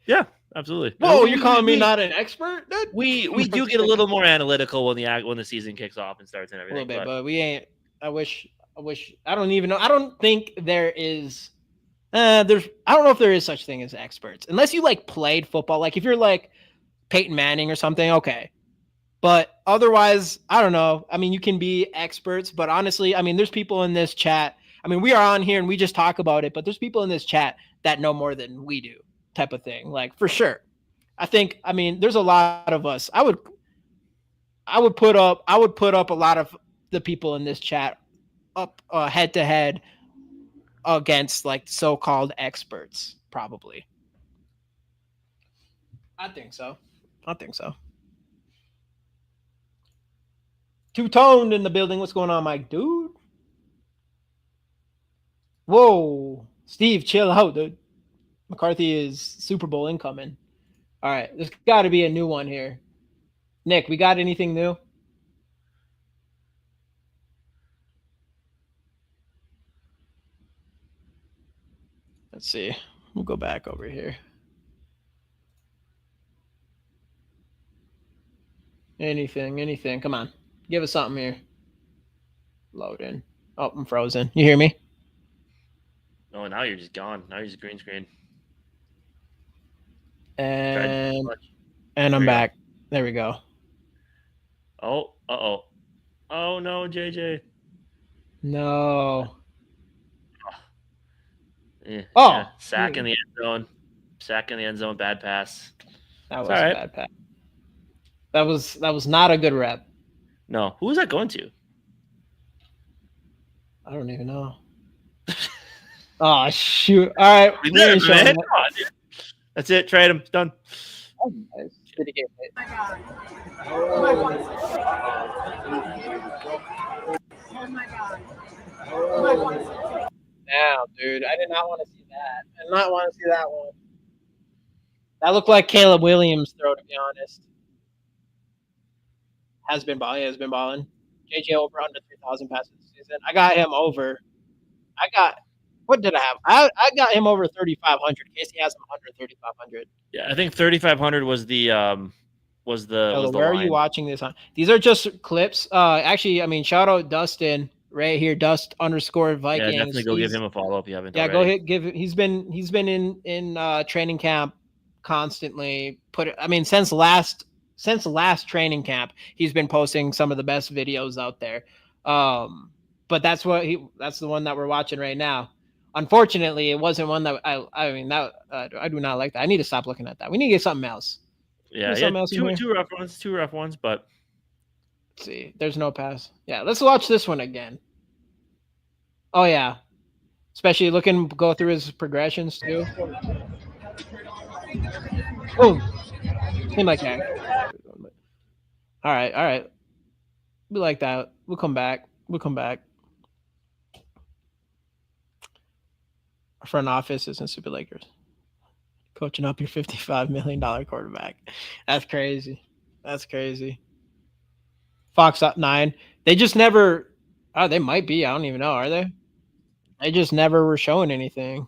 Yeah, absolutely. Whoa, you're calling me not an expert? We do get a little more analytical when the season kicks off and starts and everything. A little bit, but we ain't. I wish. I don't even know. I don't think there is. I don't know if there is such thing as experts unless you played football. If you're Peyton Manning or something, okay. But otherwise, I don't know. I mean, you can be experts, but honestly, I mean, there's people in this chat. I mean, we are on here and we just talk about it, but there's people in this chat that know more than we do, type of thing. For sure. I mean, there's a lot of us. I would put up a lot of the people in this chat up head to head against so-called experts, probably. I think so. Two-toned in the building. What's going on, Mike? Dude? Whoa. Steve, chill out, dude. McCarthy is Super Bowl incoming. All right. There's got to be a new one here. Nick, we got anything new? Let's see. We'll go back over here. Anything. Come on. Give us something here. Load in. Oh, I'm frozen. You hear me? No, now you're just gone. Now you're just green screen. And I'm back. Go. There we go. Oh, uh-oh. Oh, no, JJ. No. Yeah. Sack in the end zone. Bad pass. That was a bad pass. That was not a good rep. No. Who was that going to? I don't even know. Oh, shoot. All right. Man. Come on, dude. That's it. Trade him. Done. Oh, nice. Did he get hit? Oh, my God. Now, dude, I did not want to see that. I did not want to see that one. That looked like Caleb Williams' throw, to be honest. Has been balling. JJ over under 3,000 passes this season. I got him over. What did I have? I got him over 3,500. Casey has him under 3,500. Yeah, I think 3,500 was the where line. Are you watching this on? These are just clips. Actually, I mean, shout out Dustin right here, Dust_Vikings. Yeah, definitely go give him a follow if you haven't. Yeah, already. go ahead. He's been in training camp constantly. Since last training camp, he's been posting some of the best videos out there. But that's the one that we're watching right now. Unfortunately, it wasn't one that I mean that I do not like that. I need to stop looking at that. We need to get something else. Yeah, Something else in here. two rough ones, but Let's see. There's no pass. Yeah, let's watch this one again. Oh yeah, especially go through his progressions too. Boom. Seemed like that. All right. We like that. We'll come back. Our front office isn't super Lakers. Coaching up your $55 million quarterback. That's crazy. Fox up 9. They just never. Oh, they might be. I don't even know. Are they? They just never were showing anything.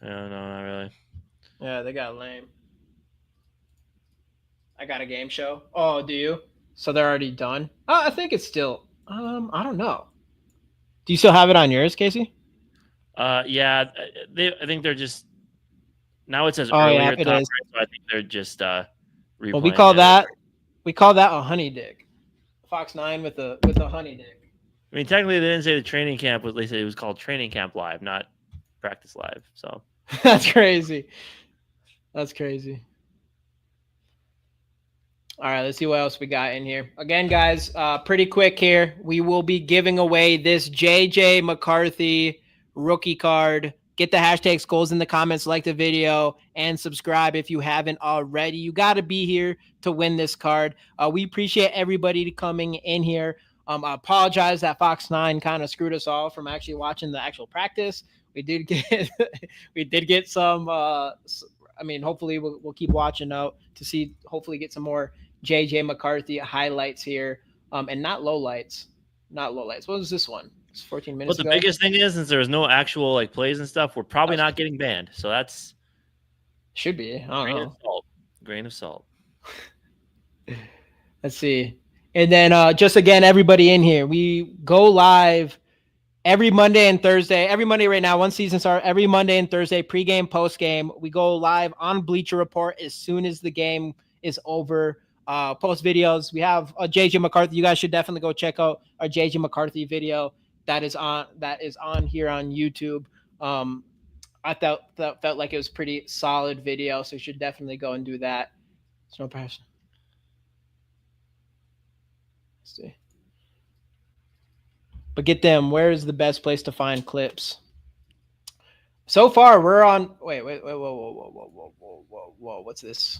no, not really. Yeah, they got lame. I got a game show. Oh, do you? So they're already done? I think it's still. I don't know. Do you still have it on yours, Casey? Yeah, I think they're just now it says Oh, earlier yeah, top it right, is. so I think they're just Well, replaying we call it. that a honey dick. Fox 9 with a honey dick. I mean, technically, they didn't say the training camp was. They said it was called Training Camp Live, not Practice Live. So That's crazy. All right, let's see what else we got in here. Again, guys, pretty quick here. We will be giving away this JJ McCarthy rookie card. Get the hashtag Skulls in the comments, like the video, and subscribe if you haven't already. You got to be here to win this card. We appreciate everybody coming in here. I apologize that Fox 9 kind of screwed us all from actually watching the actual practice. We did get some. Hopefully we'll keep watching out to see. Hopefully get some more JJ McCarthy highlights here, and not low lights. What was this one? It's 14 minutes. But the biggest thing is, since there was no actual like plays and stuff, we're probably not getting banned. So that's should be. I don't know. Grain of salt. Let's see. And then just again, everybody in here, we go live every Monday and Thursday. Every Monday right now, once season starts, every Monday and Thursday, pregame, postgame. We go live on Bleacher Report as soon as the game is over. Post videos. We have JJ McCarthy. You guys should definitely go check out our JJ McCarthy video that is on here on YouTube. I felt like it was pretty solid video, so you should definitely go and do that. There's no pressure. Let's see. But get them. Where is the best place to find clips? So far, we're on. Wait. Whoa. What's this?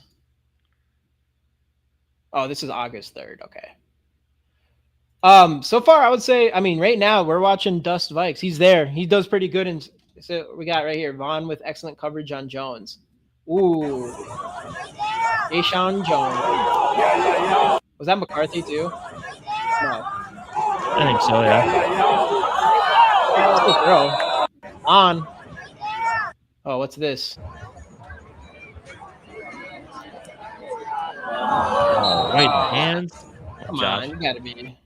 Oh, this is August 3rd. Okay. So far, I would say, right now we're watching Dust Vikes. He's there. He does pretty good. And so we got right here Vaughn with excellent coverage on Jones. Ooh. Deshaun Jones. Was that McCarthy too? No. I think so, yeah. On. Oh, what's this? Right hands. Come on, you gotta be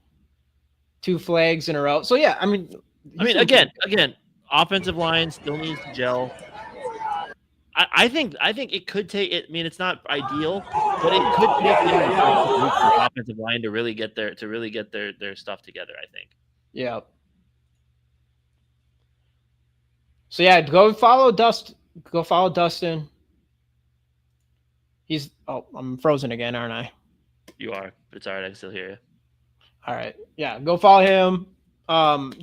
2 flags in a row. So yeah, again, offensive line still needs to gel. I think it could take it. I mean, it's not ideal, but it could take the offensive line to really get their stuff together. I think. Yeah. So yeah, go follow Dustin. I'm frozen again, aren't I? You are, but it's all right. I can still hear you. All right. Yeah, go follow him.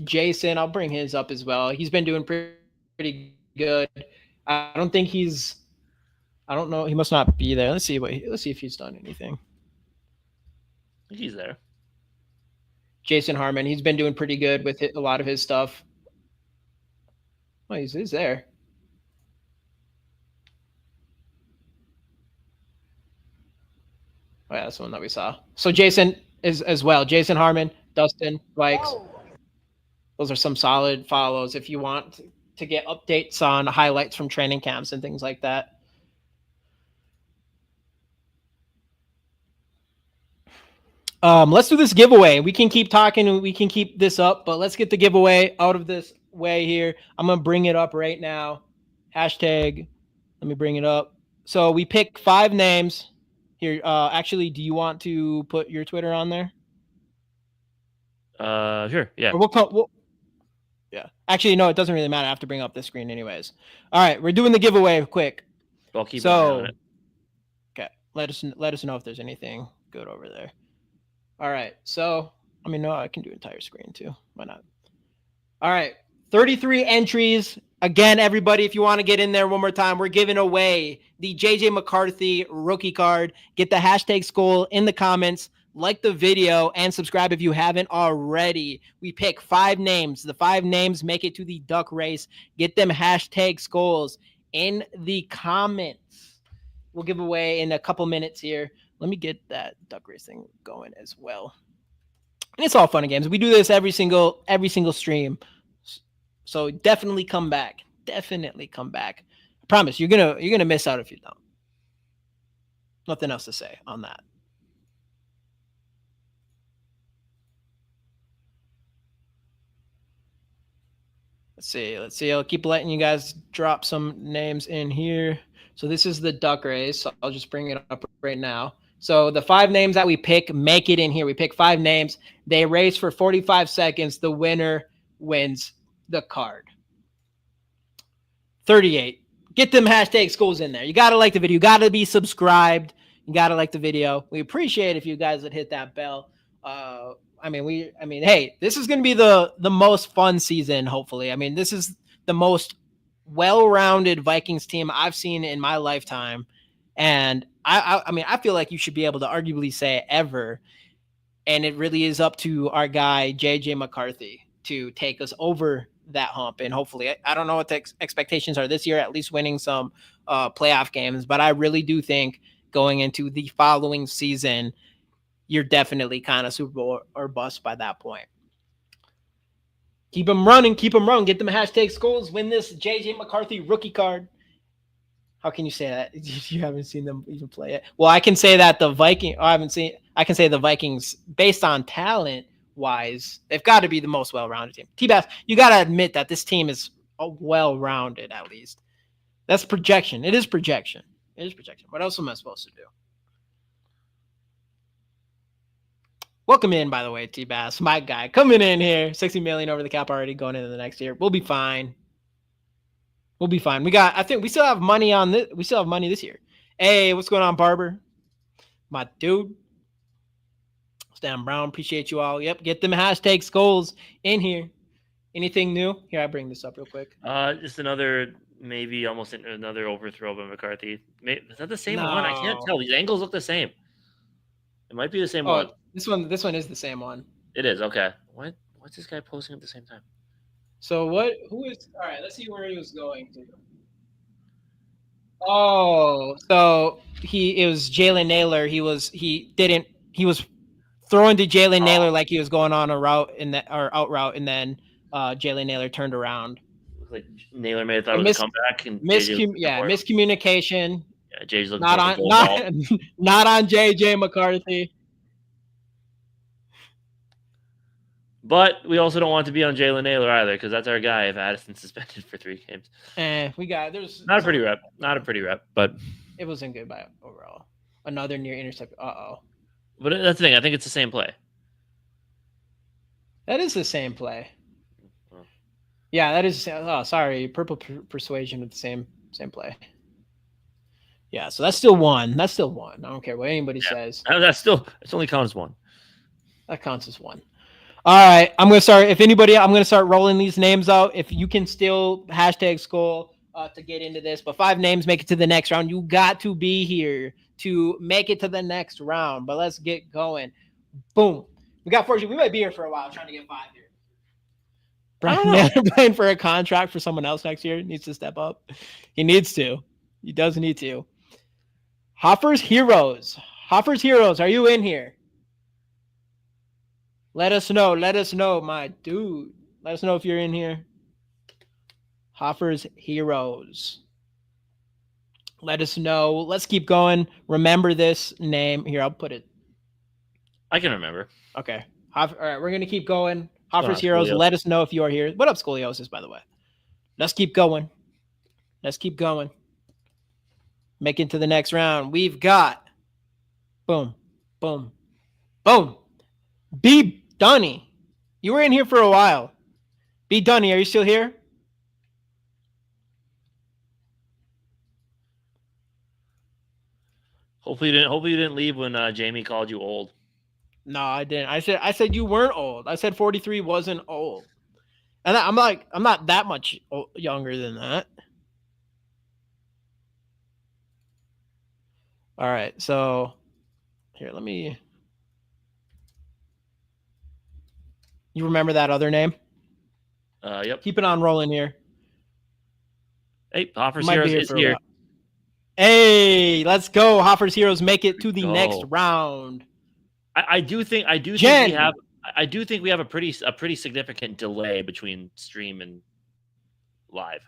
Jason, I'll bring his up as well. He's been doing pretty good. I don't know. He must not be there. Let's see if he's done anything. He's there. Jason Harmon. He's been doing pretty good with a lot of his stuff. Oh, he's there. Oh, yeah, that's the one that we saw. So Jason is as well. Jason Harmon, Dustin, Vikes. Those are some solid follows if you want to get updates on highlights from training camps and things like that. Let's do this giveaway. We can keep talking and we can keep this up, but let's get the giveaway out of this way here. I'm going to bring it up right now. Hashtag. Let me bring it up. So we pick 5 names here. Actually, do you want to put your Twitter on there? Sure. Yeah. Or Yeah. Actually, no, it doesn't really matter. I have to bring up this screen anyways. All right, we're doing the giveaway quick. I'll keep an eye on it. Okay, let us know if there's anything good over there. All right, so no, I can do entire screen too. Why not? All right, 33 entries. Again, everybody, if you want to get in there one more time, we're giving away the JJ McCarthy rookie card. Get the hashtag Skol in the comments. Like the video and subscribe if you haven't already. We pick 5 names. The 5 names make it to the duck race. Get them hashtag Skols in the comments. We'll give away in a couple minutes here. Let me get that duck race thing going as well. And it's all fun and games. We do this every single stream. So definitely come back. Definitely come back. I promise you're gonna miss out if you don't. Nothing else to say on that. Let's see. I'll keep letting you guys drop some names in here. So this is the duck race. So I'll just bring it up right now. So the 5 names that we pick make it in here. We pick 5 names. They race for 45 seconds. The winner wins the card. 38. Get them hashtag Skols in there. You got to like the video. You got to be subscribed. You got to like the video. We appreciate if you guys would hit that bell. Hey, this is going to be the most fun season, hopefully. This is the most well-rounded Vikings team I've seen in my lifetime. And I feel like you should be able to arguably say ever. And it really is up to our guy, JJ McCarthy, to take us over that hump. And hopefully, I don't know what the expectations are this year, at least winning some playoff games. But I really do think going into the following season, you're definitely kind of Super Bowl or bust by that point. Keep them running. Get them hashtag Skols. Win this JJ McCarthy rookie card. How can you say that? You haven't seen them even play it. Well, I can say that I can say the Vikings, based on talent wise, they've got to be the most well-rounded team. T-Bass, you got to admit that this team is well-rounded, at least. That's projection. It is projection. What else am I supposed to do? Welcome in, by the way, T-Bass, my guy, coming in here. 60 million over the cap already, going into the next year. We'll be fine. I think we still have money on this. We still have money this year. Hey, what's going on, Barber? My dude. Stan Brown, appreciate you all. Yep, get them hashtag Skols in here. Anything new? Here, I bring this up real quick. Just another, maybe almost another overthrow by McCarthy. Is that the same one? I can't tell. These angles look the same. It might be the same one. This one is the same one. It is, okay. What's this guy posting at the same time? So all right, let's see where he was going to. Oh, so it was Jalen Naylor. He was throwing to Jalen Naylor like he was going on a route out route, and then Jalen Naylor turned around. Looks like Naylor may have thought it was a comeback, and miscommunication. Yeah, Jay's looking not on JJ McCarthy. But we also don't want to be on Jalen Naylor either, because that's our guy if Addison's suspended for 3 games. There's not a pretty rep. Not a pretty rep, but it wasn't good by overall. Another near intercept. But that's the thing. I think it's the same play. That is the same play. Yeah, that is. Oh, sorry. Purple persuasion with the same play. Yeah, so that's still one. I don't care what anybody says. It's only counts as 1. That counts as 1. All right, I'm going to start rolling these names out. If you can still hashtag Skol to get into this, but 5 names make it to the next round. You got to be here to make it to the next round, but let's get going. Boom. We got 14. We might be here for a while trying to get 5 here. Brian playing for a contract for someone else next year needs to step up. He needs to. He does need to. Hoffer's Heroes. Are you in here? Let us know, my dude. Let us know if you're in here. Hoffer's Heroes. Let us know. Let's keep going. Remember this name. Here, I'll put it. I can remember. Okay. All right, we're going to keep going. Hoffer's Heroes. Let us know if you are here. What up, Scoliosis, by the way? Let's keep going. Make it to the next round. We've got boom. B. Dunny. You were in here for a while. B Dunny, are you still here? Hopefully you didn't leave when Jamie called you old. No, I didn't. I said you weren't old. I said 43 wasn't old. And I'm not that much younger than that. All right, so here, let me. You remember that other name? Yep. Keep it on rolling here. Hey, Hoffers Might be Heroes here is for a here. while. Hey, let's go. Hoffers Heroes make it to the Go. next round. I do think Jen. we have a pretty significant delay between stream and live.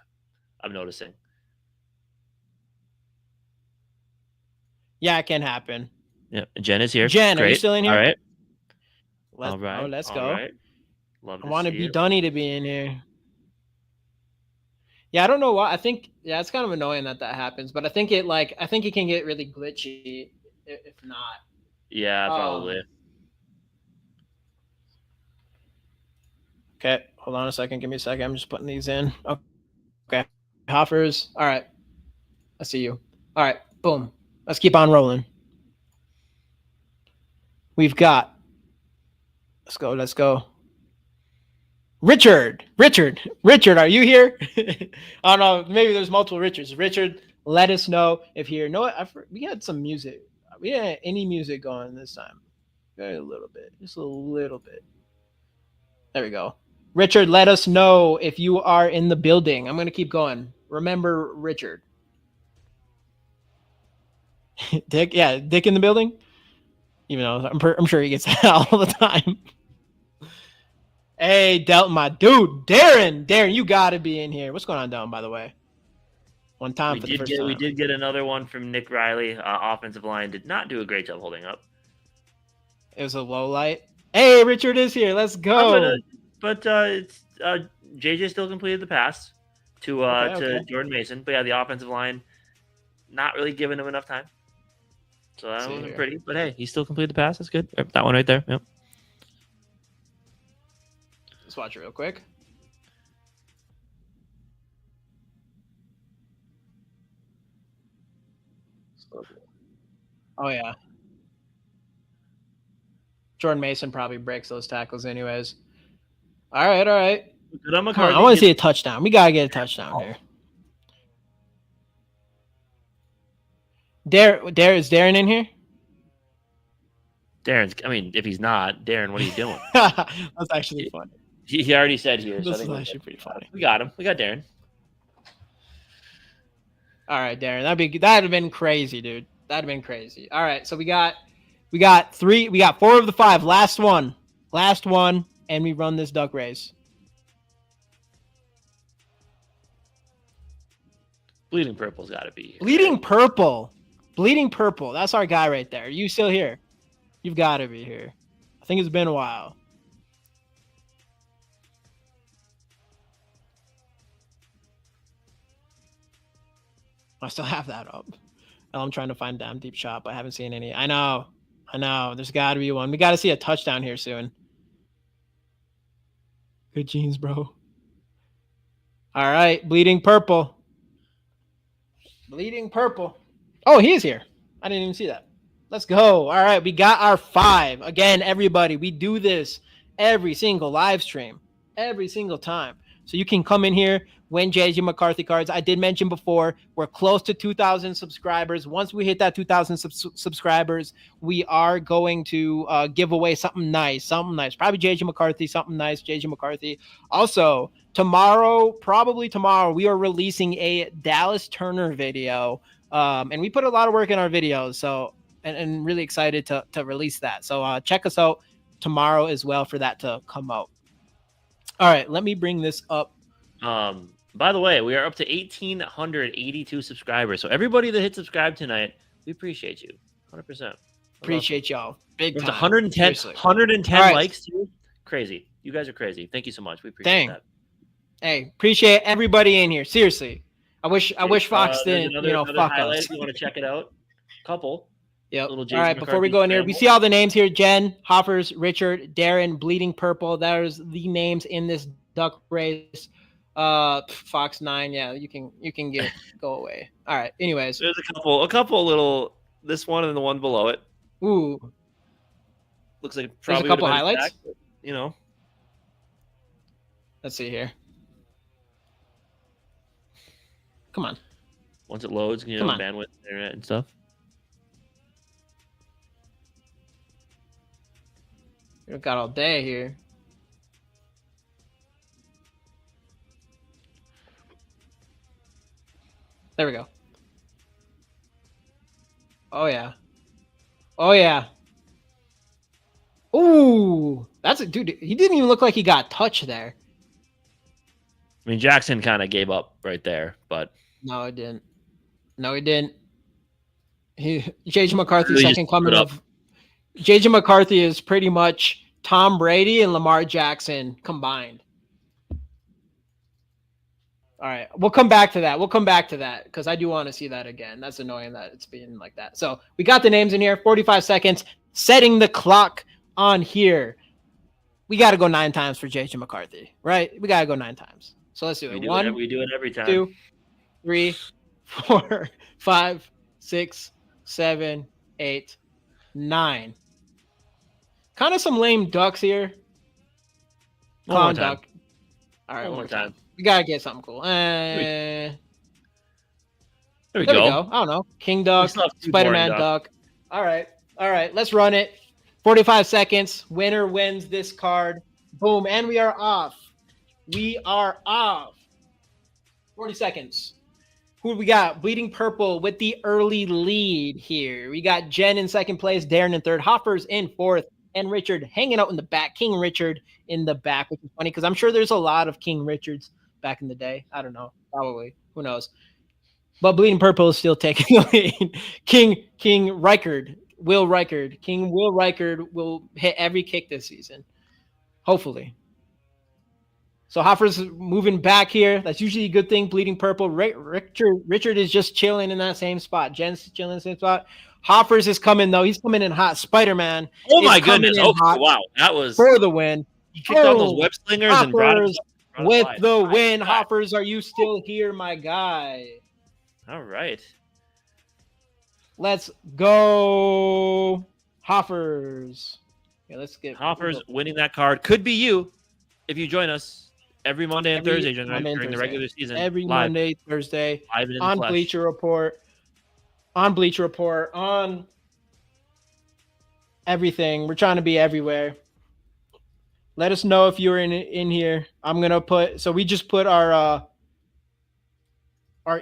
I'm noticing. Yeah, it can happen. Yeah, Jen is here. Jen, Great. are you still in here? All right. All right. Let's go. Right. Love to I want to see be it. Dunny to be in here. Yeah, I don't know why. I think it's kind of annoying that happens, but I think it can get really glitchy if not. Yeah, probably. Okay, hold on a second. Give me a second. I'm just putting these in. Okay, Hoffers. All right, I see you. All right, boom. Let's keep on rolling. We've got. Let's go. Richard, are you here? I don't know. Maybe there's multiple Richards. Richard, let us know if you're. No, we had some music. We didn't have any music going this time. Very little bit, just a little bit. There we go. Richard, let us know if you are in the building. I'm going to keep going. Remember Richard. Dick, yeah, Dick in the building. Even though I'm sure he gets that all the time. Hey, Delton, my dude, Darren, you got to be in here. What's going on, Delton? By the way, one time for the first time. We did get another one from Nick Riley. Offensive line did not do a great job holding up. It was a low light. Hey, Richard is here. Let's go. But it's JJ still completed the pass to Jordan Mason. But yeah, the offensive line not really giving him enough time. So that wasn't pretty. But hey, he still completed the pass. That's good. That one right there. Yep. Let's watch it real quick. Oh, yeah. Jordan Mason probably breaks those tackles anyways. All right. I want to see a touchdown. We got to get a touchdown here. Is Darren in here? If he's not, Darren, what are you doing? That's actually funny. He already said here. This is actually pretty funny. We got him. We got Darren. All right, Darren. That'd have been crazy, dude. That'd have been crazy. All right, so we got 4 of the 5. Last one, and we run this duck race. Bleeding Purple's got to be here. Bleeding Purple. That's our guy right there. Are you still here? You've got to be here. I think it's been a while. I still have that up. I'm trying to find Damn Deep Shot, but I haven't seen any. I know. There's got to be one. We got to see a touchdown here soon. Good genes, bro. All right, Bleeding Purple. Oh, he is here. I didn't even see that. Let's go. All right, we got our 5. Again, everybody, we do this every single live stream, every single time. So you can come in here, win JJ McCarthy cards. I did mention before, we're close to 2,000 subscribers. Once we hit that 2,000 subscribers, we are going to give away something nice. Probably JJ McCarthy, something nice, JJ McCarthy. Also, probably tomorrow, we are releasing a Dallas Turner video. And we put a lot of work in our videos, so and really excited to release that. So check us out tomorrow as well for that to come out. All right, let me bring this up. By the way, we are up to 1,882 subscribers. So everybody that hit subscribe tonight, we appreciate you. 100%. Appreciate y'all. Big time. 110 right. likes too. Crazy. You guys are crazy. Thank you so much. We appreciate that. Hey, appreciate everybody in here. Seriously. I wish Fox didn't, fuck us. If you want to check it out. Couple. Yep. All right, before we go in here, we see all the names here. Jen, Hoffers, Richard, Darren, Bleeding Purple. There's the names in this Duck Race, Fox 9. Yeah, you can go away. All right. Anyways, There's a couple little. This one and the one below it ooh, looks like there's a probably would couple have been highlights. attacked, but, you know. Let's see here. Come on. Once it loads, bandwidth, internet, and stuff. We've got all day here. There we go. Oh, yeah. Oh, yeah. Ooh, that's a dude. He didn't even look like he got touched there. I mean, Jackson kind of gave up right there, but no, it didn't. No, he didn't. JJ McCarthy, really second coming of. JJ McCarthy is pretty much Tom Brady and Lamar Jackson combined. All right, we'll come back to that because I do want to see that again. That's annoying that it's being like that. So we got the names in here. 45 seconds. Setting the clock on here. We got to go 9 times for JJ McCarthy, right? We got to go 9 times. So let's do it. We do it every time. 2, 3, 4, 5, 6, 7, 8, 9. Kind of some lame ducks here. Clown duck. All right, one more time. We gotta get something cool. There we go. I don't know. King duck, Spider-Man duck. All right. Let's run it. 45 seconds. Winner wins this card. Boom, and we are off. 40 seconds. Who do we got? Bleeding Purple with the early lead here. We got Jen in second place, Darren in third, Hoppers in fourth, and Richard hanging out in the back. King Richard in the back, which is funny because I'm sure there's a lot of King Richards back in the day. I don't know. Probably. Who knows? But Bleeding Purple is still taking the lead. King Reichard. King Will Reichard will hit every kick this season. Hopefully. So Hoffer's moving back here. That's usually a good thing. Bleeding Purple. Richard is just chilling in that same spot. Jen's chilling in the same spot. Hoffers is coming, though. He's coming in hot. Spider-Man. Oh, my goodness. Oh, wow. That was. For the win. He kicked out those web slingers and brought it with the win. Hoffers, are you still here, my guy? All right. Let's go. Hoffers. Yeah, let's get Hoffers winning that card. Could be you if you join us every Monday and Thursday during the regular season. Every live. Monday, Thursday. Live on Bleacher Report. On Bleacher Report. On everything. We're trying to be everywhere. Let us know if you're in here. I'm going to put – so we just put our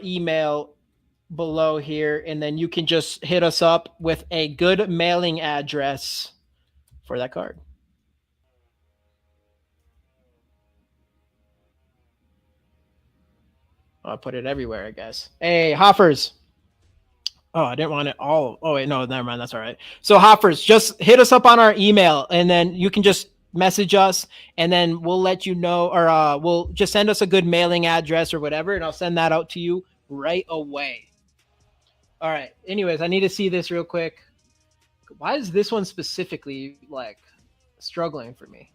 email below here, and then you can just hit us up with a good mailing address for that card. I'll put it everywhere, I guess. Hey, Hoffers. Oh, I didn't want it all. Oh, wait, no, never mind. That's all right. So, Hoffers, just hit us up on our email, and then you can just message us, and then we'll let you know, or we'll just send us a good mailing address or whatever, and I'll send that out to you right away. All right. Anyways, I need to see this real quick. Why is this one specifically, like, struggling for me?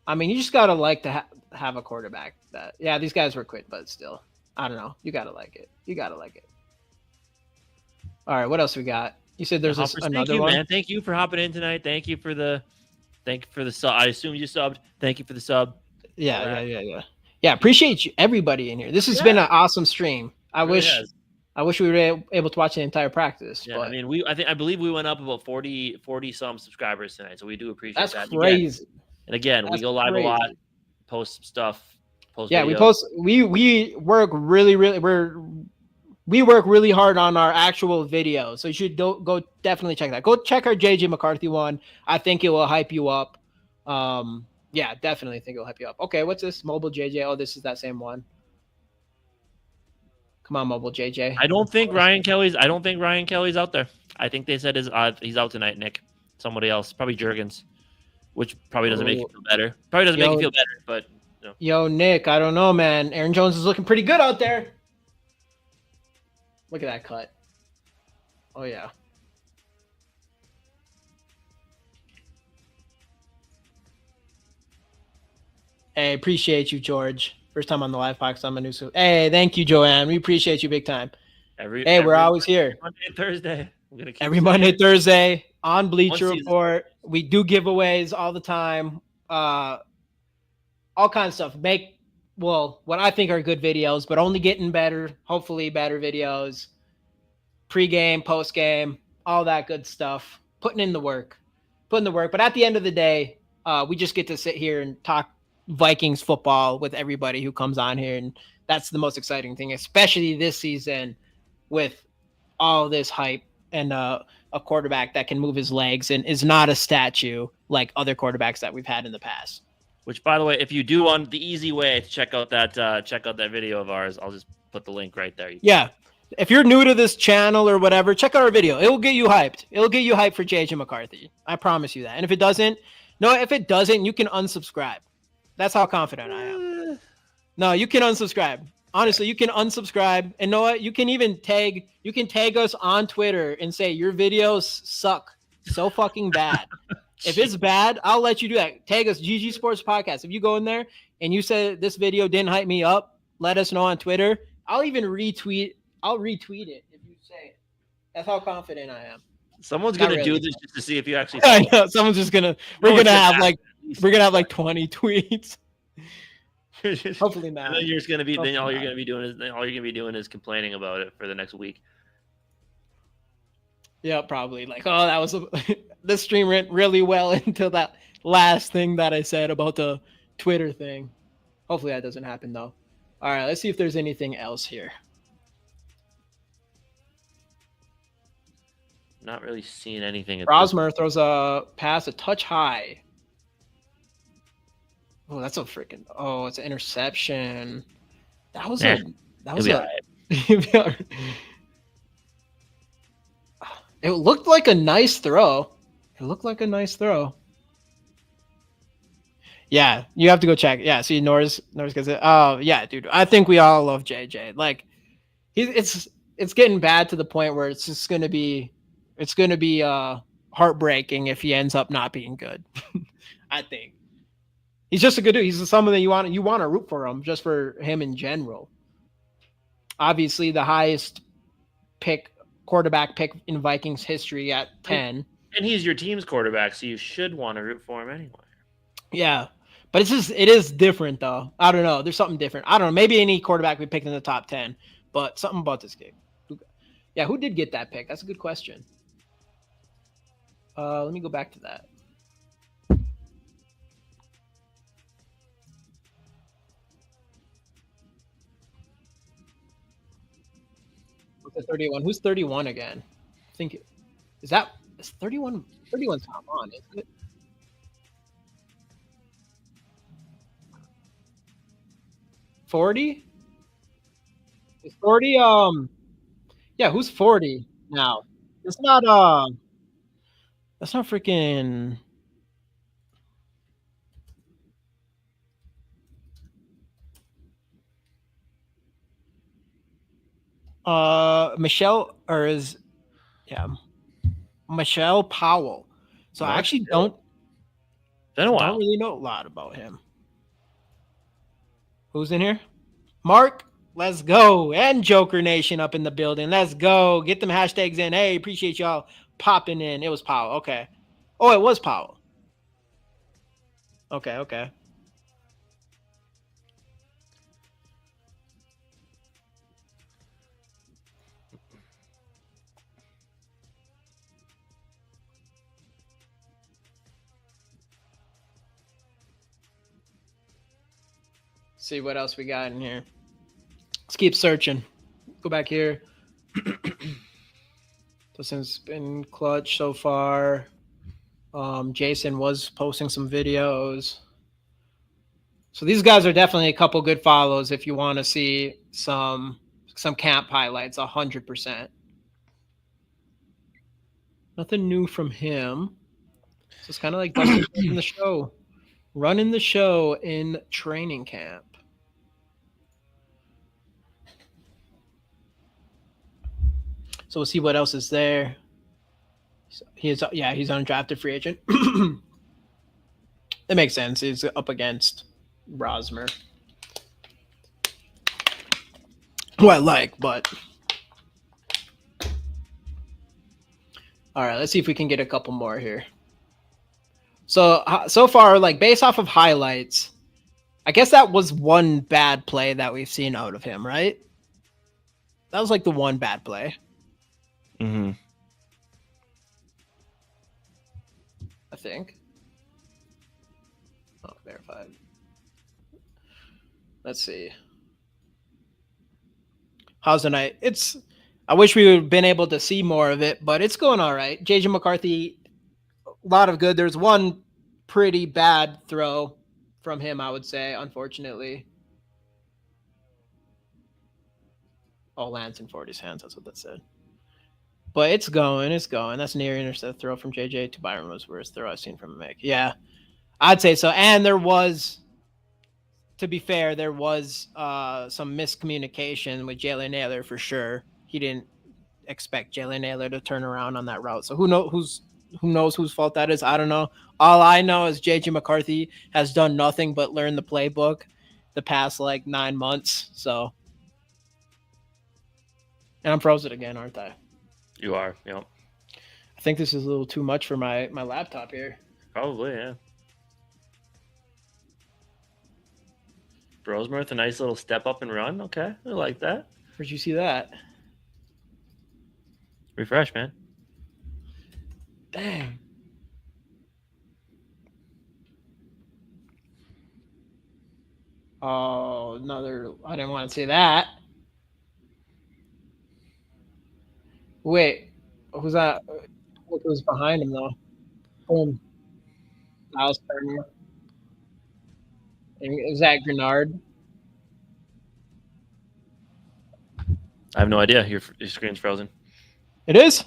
I mean, you just got to like to have a quarterback that, yeah, these guys were quit, but still, I don't know. You got to like it. All right. What else we got? You said there's another one. Man. Thank you for hopping in tonight. Thank you for the sub. I assume you subbed. Thank you for the sub. Yeah. Yeah, appreciate you, everybody in here. This has been an awesome stream. I wish we were able to watch the entire practice. Yeah, but I mean, I believe we went up about 40 some subscribers tonight, so we do appreciate that. That's crazy. And again, we go live a lot, post stuff, post videos. We post. We work really hard on our actual videos, so you should go definitely check that. Go check our JJ McCarthy one. I think it will hype you up. Yeah, definitely think it'll hype you up. Okay, what's this? Mobile JJ. Oh, this is that same one. Come on, Mobile JJ. I don't think Ryan Kelly's out there. I think they said he's out tonight, Nick. Somebody else, probably Jurgens, which probably doesn't make you feel better. Probably doesn't make you feel better, but Yo, Nick, I don't know, man. Aaron Jones is looking pretty good out there. Look at that cut. Oh yeah. Hey, appreciate you, George. First time on the live podcast. I'm a new. Hey, thank you, Joanne. We appreciate you big time. Hey, we're always here. Monday and Thursday. I'm gonna keep every Monday, Thursday on Bleacher Once season- Report. We do giveaways all the time. All kinds of stuff. What I think are good videos, but only getting better. Hopefully, better videos. Pre-game, post-game, all that good stuff. Putting in the work. But at the end of the day, we just get to sit here and talk Vikings football with everybody who comes on here, and that's the most exciting thing, especially this season with all this hype and a quarterback that can move his legs and is not a statue like other quarterbacks that we've had in the past. Which, by the way, if you do want the easy way to check out that video of ours, I'll just put the link right there. Yeah. If you're new to this channel or whatever, check out our video. It will get you hyped. It'll get you hyped for JJ McCarthy. I promise you that. And if it doesn't, you can unsubscribe. That's how confident I am. No, you can unsubscribe. Honestly, you can unsubscribe. And know what? You can even tag us on Twitter and say your videos suck so fucking bad. If it's bad, I'll let you do that. Tag us, GG Sports Podcast. If you go in there and you say this video didn't hype me up, let us know on Twitter. I'll even retweet. I'll retweet it if you say it. That's how confident I am. Someone's gonna do this just to see if you actually. I know. Someone's just gonna. We're gonna have like 20 tweets. Hopefully not. And then you're just gonna be. Then all you're gonna be doing is complaining about it for the next week. Yeah, probably. Like, oh, that was this stream went really well until that last thing that I said about the Twitter thing. Hopefully that doesn't happen though. All right, let's see if there's anything else here. Not really seeing anything. Rosmer throws a pass a touch high. Oh, that's a freaking. Oh, it's an interception. That was a. It looked like a nice throw. Yeah, you have to go check. Yeah, see, Norris gets it. Oh, yeah, dude. I think we all love JJ. Like, it's getting bad to the point where it's just gonna be heartbreaking if he ends up not being good. I think he's just a good dude. He's someone that you want to root for him, just for him in general. Obviously, the highest quarterback pick in Vikings history at 10. And he's your team's quarterback, so you should want to root for him anyway. Yeah, but it is different though. I don't know. There's something different. I don't know. Maybe any quarterback we picked in the top 10, but something about this kid. Yeah, who did get that pick? That's a good question. Let me go back to that. What's the 31? Who's 31 again? I think is 31. 31's not on, isn't it? $40? Is 40 yeah, who's 40 now? It's not that's not freaking Michelle Michelle Powell. So I actually don't really know a lot about him. Who's in here? Mark, let's go. And Joker Nation up in the building. Let's go. Get them hashtags in. Hey, appreciate y'all popping in. It was Powell. Okay. Oh, it was Powell. Okay. See what else we got in here. Let's keep searching. Go back here. Dustin's been clutch so far. Jason was posting some videos. So these guys are definitely a couple good follows if you want to see some camp highlights, 100%. Nothing new from him. So it's kind of like Dustin running the show. Running the show in training camp. So we'll see what else is there. He's undrafted free agent. That makes sense. He's up against Brosmer. Who I like, but all right, let's see if we can get a couple more here. So far, like based off of highlights, I guess that was one bad play that we've seen out of him, right? That was like the one bad play. Mm-hmm. I think. Oh, verified. Let's see. How's the night? I wish we would have been able to see more of it, but it's going all right. JJ McCarthy, a lot of good. There's one pretty bad throw from him, I would say, unfortunately. Oh, Lance in 40's hands. That's what that said. But it's going. That's near intercept throw from JJ to Byron was worst throw I've seen from him make. Yeah, I'd say so. And there was, to be fair, some miscommunication with Jalen Naylor for sure. He didn't expect Jalen Naylor to turn around on that route. So who knows whose fault that is? I don't know. All I know is JJ McCarthy has done nothing but learn the playbook the past like 9 months. So, and I'm frozen again, aren't I? You are. Yep. I think this is a little too much for my laptop here. Probably, yeah. Brosmer, a nice little step up and run. Okay, I like that. Where'd you see that? Refresh, man. Dang. Oh, another. I didn't want to say that. Wait, who's that? What was behind him though? Boom. Miles Turner. Is that Grenard? I have no idea. Your screen's frozen. It is?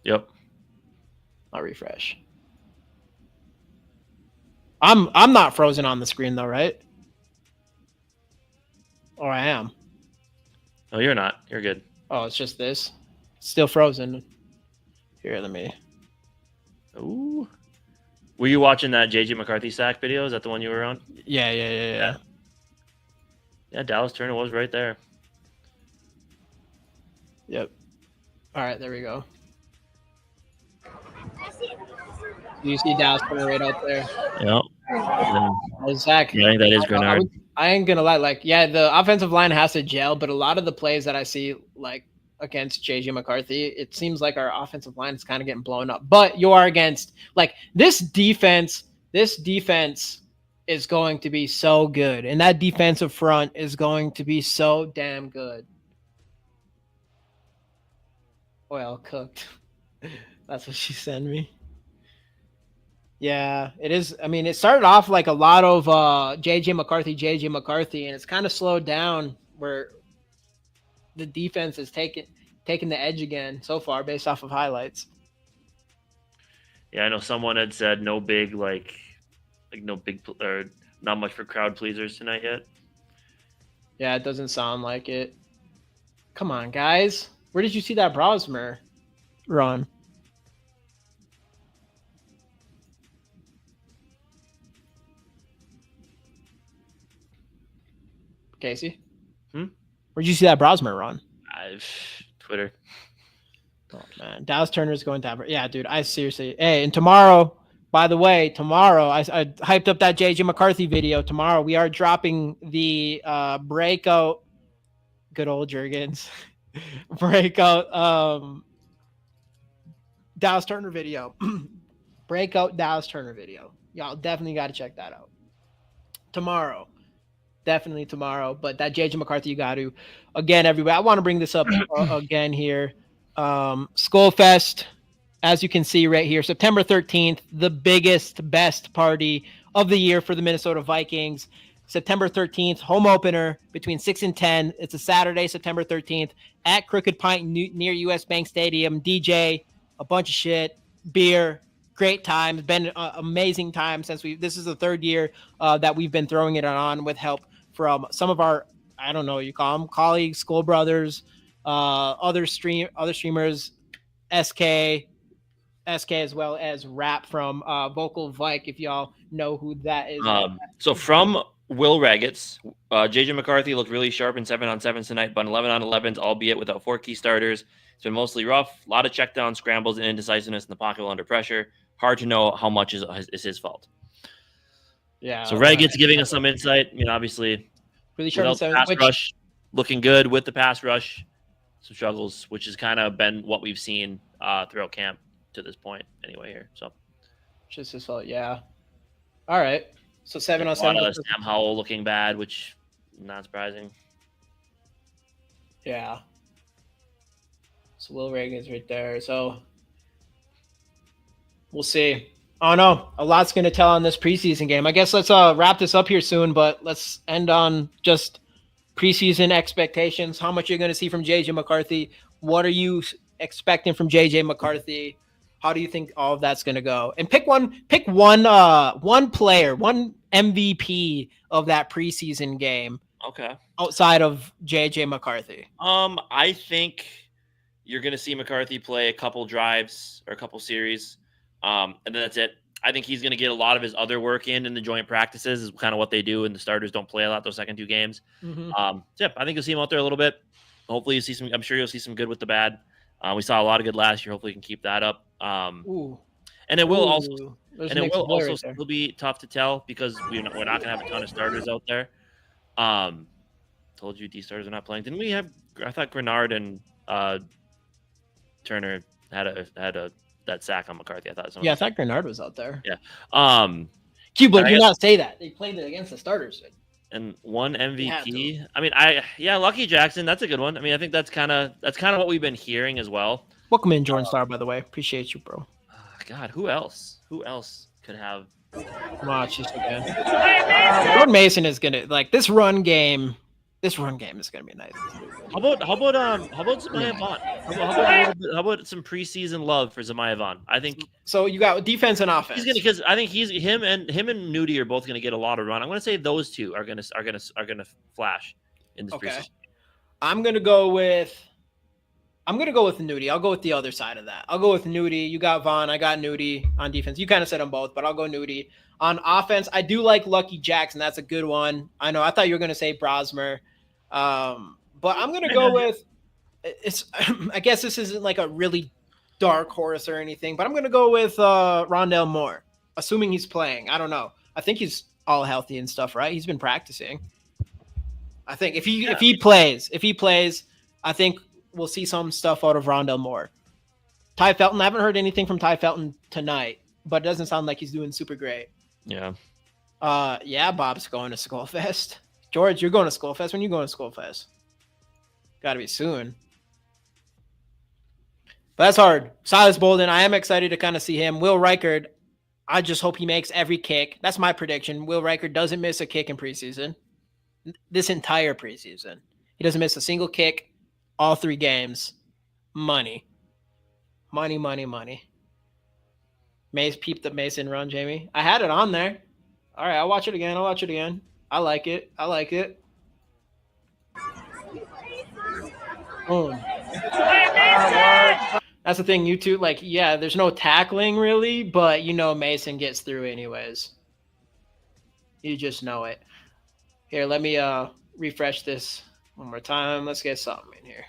Yep. I'll refresh. I'm not frozen on the screen though, right? Or I am. No, you're not. You're good. Oh, it's just this. Still frozen. Here, let me. Ooh. Were you watching that JJ McCarthy sack video? Is that the one you were on? Yeah. Yeah, Dallas Turner was right there. Yep. All right, there we go. Do you see Dallas Turner right out there? Yep. Zach. Yeah, I think that is Grenard. I ain't gonna lie. Like, yeah, the offensive line has to gel, but a lot of the plays that I see, like against JJ McCarthy, it seems like our offensive line is kind of getting blown up. But you are against like this defense. This defense is going to be so good, and that defensive front is going to be so damn good. Well cooked. That's what she sent me. Yeah, it is. I mean, it started off like a lot of JJ McCarthy, and it's kind of slowed down where the defense is taking the edge again so far based off of highlights. Yeah, I know someone had said no big like no big or not much for crowd pleasers tonight yet. Yeah, it doesn't sound like it. Come on, guys. Where did you see that Brosmer run? Casey? Where'd you see that Brosmer run? Twitter. Oh, man. Dallas Turner's going to have... Yeah, dude, I seriously... Hey, and tomorrow, by the way, I hyped up that JJ McCarthy video. Tomorrow, we are dropping the breakout... Good old Jurgens. Breakout Dallas Turner video. Breakout Dallas Turner video. Y'all definitely got to check that out. Tomorrow. Definitely tomorrow. But that JJ McCarthy, you got to. Again, everybody, I want to bring this up again here. Skol Fest, as you can see right here, September 13th, the biggest, best party of the year for the Minnesota Vikings. September 13th, home opener between 6 and 10. It's a Saturday, September 13th, at Crooked Pint near US Bank Stadium. DJ, a bunch of shit, beer, great time. It's been an amazing time since this is the third year that we've been throwing it on with help from some of our, I don't know, you call them colleagues, school brothers, other streamers, SK as well as Rap from Vocal Vike, if y'all know who that is. So from Will Raggets. JJ McCarthy looked really sharp in 7-on-7s tonight, but 11-on-11s, albeit without 4 key starters. It's been mostly rough. A lot of checkdown scrambles and indecisiveness in the pocket while under pressure. Hard to know how much is his fault. Yeah. So Raggets giving us some insight. I mean, obviously, really sharp without the pass rush, looking good with the pass rush. Some struggles, which has kind of been what we've seen throughout camp to this point anyway here. So just his fault, yeah. All right. So 7-on-7. Sam Howell looking bad, which not surprising. Yeah. So Will Reagan's right there. So we'll see. Oh no, a lot's going to tell on this preseason game. I guess let's wrap this up here soon, but let's end on just preseason expectations. How much you're going to see from JJ McCarthy? What are you expecting from JJ McCarthy? How do you think all of that's going to go? And pick one player, one MVP of that preseason game. Okay. Outside of JJ McCarthy. I think you're going to see McCarthy play a couple drives or a couple series. And then that's it. I think he's going to get a lot of his other work in the joint practices is kind of what they do. And the starters don't play a lot those second 2 games. Mm-hmm. So yeah, I think you'll see him out there a little bit. Hopefully you see some, I'm sure you'll see some good with the bad. We saw a lot of good last year. Hopefully you can keep that up. And it will also still be tough to tell because we're not going to have a ton of starters out there. Told you D starters are not playing. Didn't we have? I thought Grenard and Turner had that sack on McCarthy. I thought Grenard was out there. Yeah. Cuba, do not say that. They played it against the starters. And one MVP. I mean, Lucky Jackson. That's a good one. I mean, I think that's kind of what we've been hearing as well. Welcome in, Jordan Star. By the way, appreciate you, bro. God, who else? Who else could have? Watch this again. Jordan Mason is gonna this run game. This run game is gonna be nice. How about Zamiah Vaughn? How about some preseason love for Zamiah Vaughn? I think so. You got defense and offense. Because I think him and Nudie are both gonna get a lot of run. I'm gonna say those two are gonna flash in this preseason. I'm gonna go with Nudie. I'll go with the other side of that. I'll go with Nudie. You got Vaughn. I got Nudie on defense. You kind of said them both, but I'll go Nudie. On offense, I do like Lucky Jackson. That's a good one. I know. I thought you were going to say Brosmer. But I'm going to go with I guess this isn't like a really dark horse or anything, but I'm going to go with Rondell Moore, assuming he's playing. I don't know. I think he's all healthy and stuff, right? He's been practicing. I think if he plays, I think we'll see some stuff out of Rondell Moore. Ty Felton, I haven't heard anything from Ty Felton tonight, but it doesn't sound like he's doing super great. Yeah. Bob's going to Skol Fest. George, you're going to Skol Fest. When you going to Skol Fest? Got to be soon. But that's hard. Silas Bolden, I am excited to kind of see him. Will Reichard, I just hope he makes every kick. That's my prediction. Will Reichard doesn't miss a kick in preseason. This entire preseason. He doesn't miss a single kick. All 3 games. Money. Mace, peep the Mason run, Jamie. I had it on there. All right, I'll watch it again. I like it. Boom. That's the thing, you two, there's no tackling really, but Mason gets through anyways. You just know it. Here, let me refresh this one more time. Let's get something in here.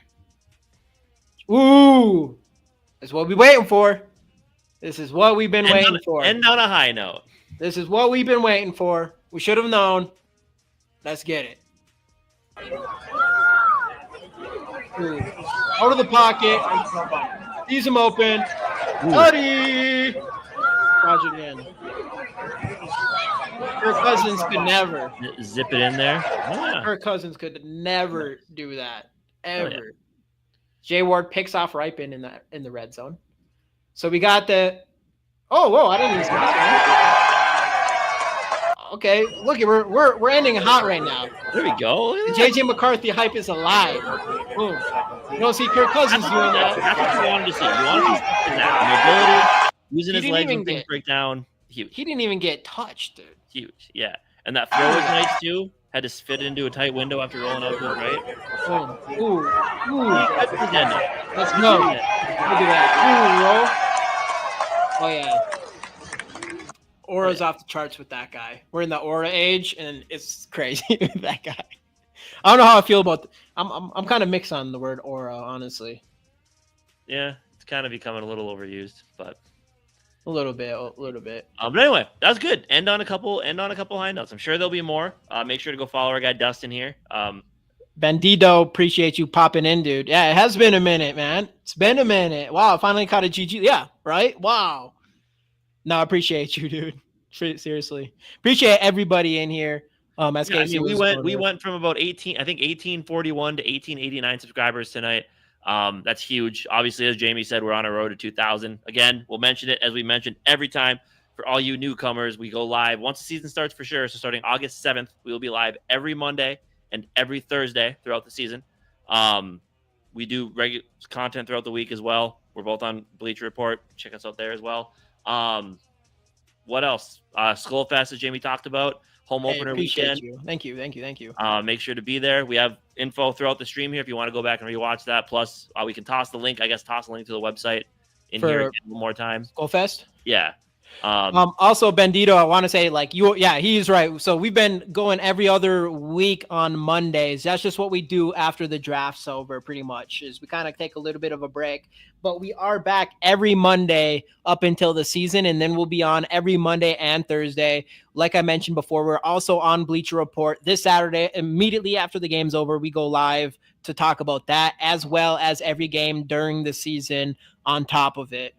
Ooh! That's what we're waiting for. This is what we've been waiting for. End on a high note. This is what we've been waiting for. We should have known. Let's get it. Ooh. Out of the pocket. Sees him open. Buddy! Dodge it in. Kirk Cousins could never. Zip it in there. Yeah. Kirk Cousins could never do that. Ever. Oh, yeah. Jay Ward picks off Ripon in the red zone. So we got the. Oh, whoa! I didn't use that. Okay, look, we're ending hot right now. There we go. The JJ McCarthy hype is alive. Boom. You don't see Kirk Cousins doing that. That's what you wanted to see. You wanted to see something that mobility, using his legs and things break down. Huge. He didn't even get touched, dude. Huge, yeah. And that throw was nice too. Had to fit into a tight window after rolling out to his right. Boom. Ooh. Let's go. Look at that. Ooh, roll. Oh, yeah. aura's off the charts with that guy. We're in the aura age, and it's crazy with that guy. I don't know how I feel about. I'm kind of mixed on the word aura, honestly. Yeah, it's kind of becoming a little overused, but a little bit. But anyway, that's good. End on a couple high notes. I'm sure there'll be more. Make sure to go follow our guy Dustin here. Bandido, appreciate you popping in, dude. Yeah, it has been a minute, man. It's been a minute. Wow, I finally caught a GG. Yeah, right? Wow. No, I appreciate you, dude. Seriously. Appreciate everybody in here. We went from about 1841 to 1889 subscribers tonight. That's huge. Obviously, as Jamie said, we're on a road to 2,000. Again, we'll mention it as we mentioned every time. For all you newcomers, we go live once the season starts for sure. So starting August 7th, we will be live every Monday and every Thursday throughout the season. We do regular content throughout the week as well. We're both on Bleacher Report. Check us out there as well. What else? Skol Fest, as Jamie talked about. Home opener weekend. You. Thank you. Make sure to be there. We have info throughout the stream here if you want to go back and rewatch that. Plus, we can toss the link to the website in here again one more time. Skol Fest? Yeah. Also, Bandito, I want to say, he's right. So we've been going every other week on Mondays. That's just what we do after the draft's over, pretty much, is we kind of take a little bit of a break. But we are back every Monday up until the season, and then we'll be on every Monday and Thursday. Like I mentioned before, we're also on Bleacher Report this Saturday. Immediately after the game's over, we go live to talk about that, as well as every game during the season on top of it.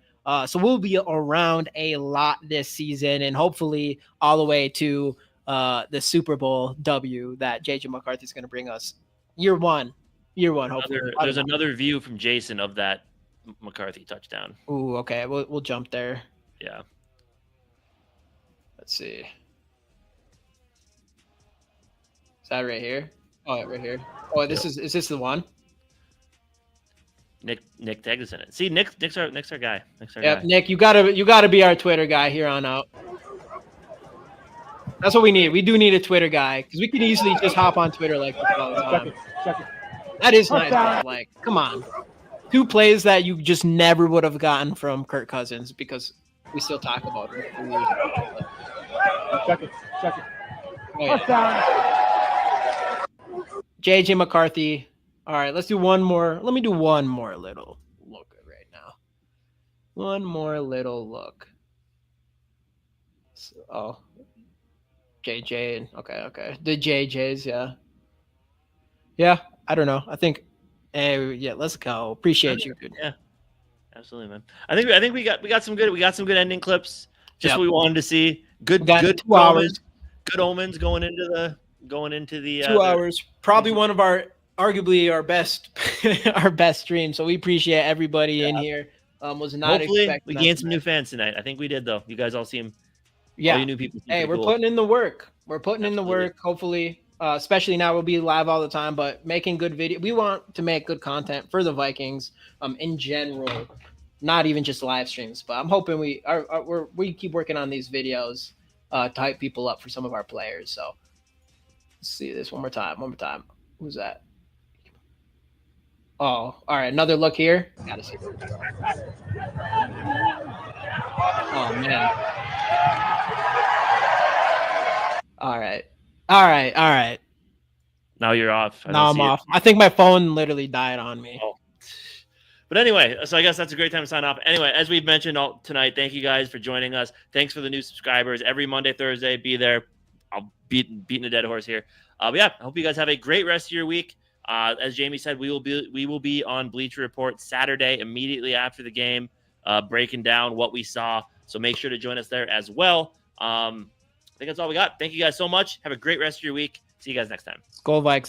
So we'll be around a lot this season, and hopefully all the way to the Super Bowl W that JJ McCarthy is going to bring us. Year one. Hopefully, there's another view from Jason of that McCarthy touchdown. Ooh, okay. We'll jump there. Yeah. Let's see. Is that right here? Oh, yeah, right here. Oh, is this the one? Nick tagged us in it. See, Nick's our guy. Yeah, Nick, you gotta be our Twitter guy here on out. That's what we need. We do need a Twitter guy because we can easily just hop on Twitter like this all the time. That is nice. Bro. Like, come on, 2 plays that you just never would have gotten from Kirk Cousins because we still talk about it. Check it. Oh, yeah. JJ McCarthy. All right, let's do one more. Let me do one more little look right now. One more little look. So, JJ. Okay. The JJs, yeah. Yeah, I don't know. I think, yeah, let's go. Appreciate you, dude. Yeah, absolutely, man. I think we got some good ending clips. Just what we wanted to see. Good 2 hours. Good omens going into the 2 hours. Probably one of arguably our best stream. So we appreciate everybody in here. Was not Hopefully expecting. We gained some new fans tonight. I think we did though. You guys all seem. Yeah. All you new people. Hey, we're putting in the work. Hopefully, especially now we'll be live all the time. But making good video. We want to make good content for the Vikings. In general, not even just live streams. But I'm hoping we keep working on these videos to hype people up for some of our players. So let's see this one more time. Who's that? Oh, all right. Another look here. Gotta see. Oh man. All right. Now you're off. Now I'm off. I think my phone literally died on me. Oh. But anyway, so I guess that's a great time to sign off. Anyway, as we've mentioned tonight, thank you guys for joining us. Thanks for the new subscribers. Every Monday, Thursday, be there. I'll beating a dead horse here. But yeah, I hope you guys have a great rest of your week. As Jamie said, we will be on Bleacher Report Saturday immediately after the game, breaking down what we saw. So make sure to join us there as well. I think that's all we got. Thank you guys so much. Have a great rest of your week. See you guys next time. Skol Vikes.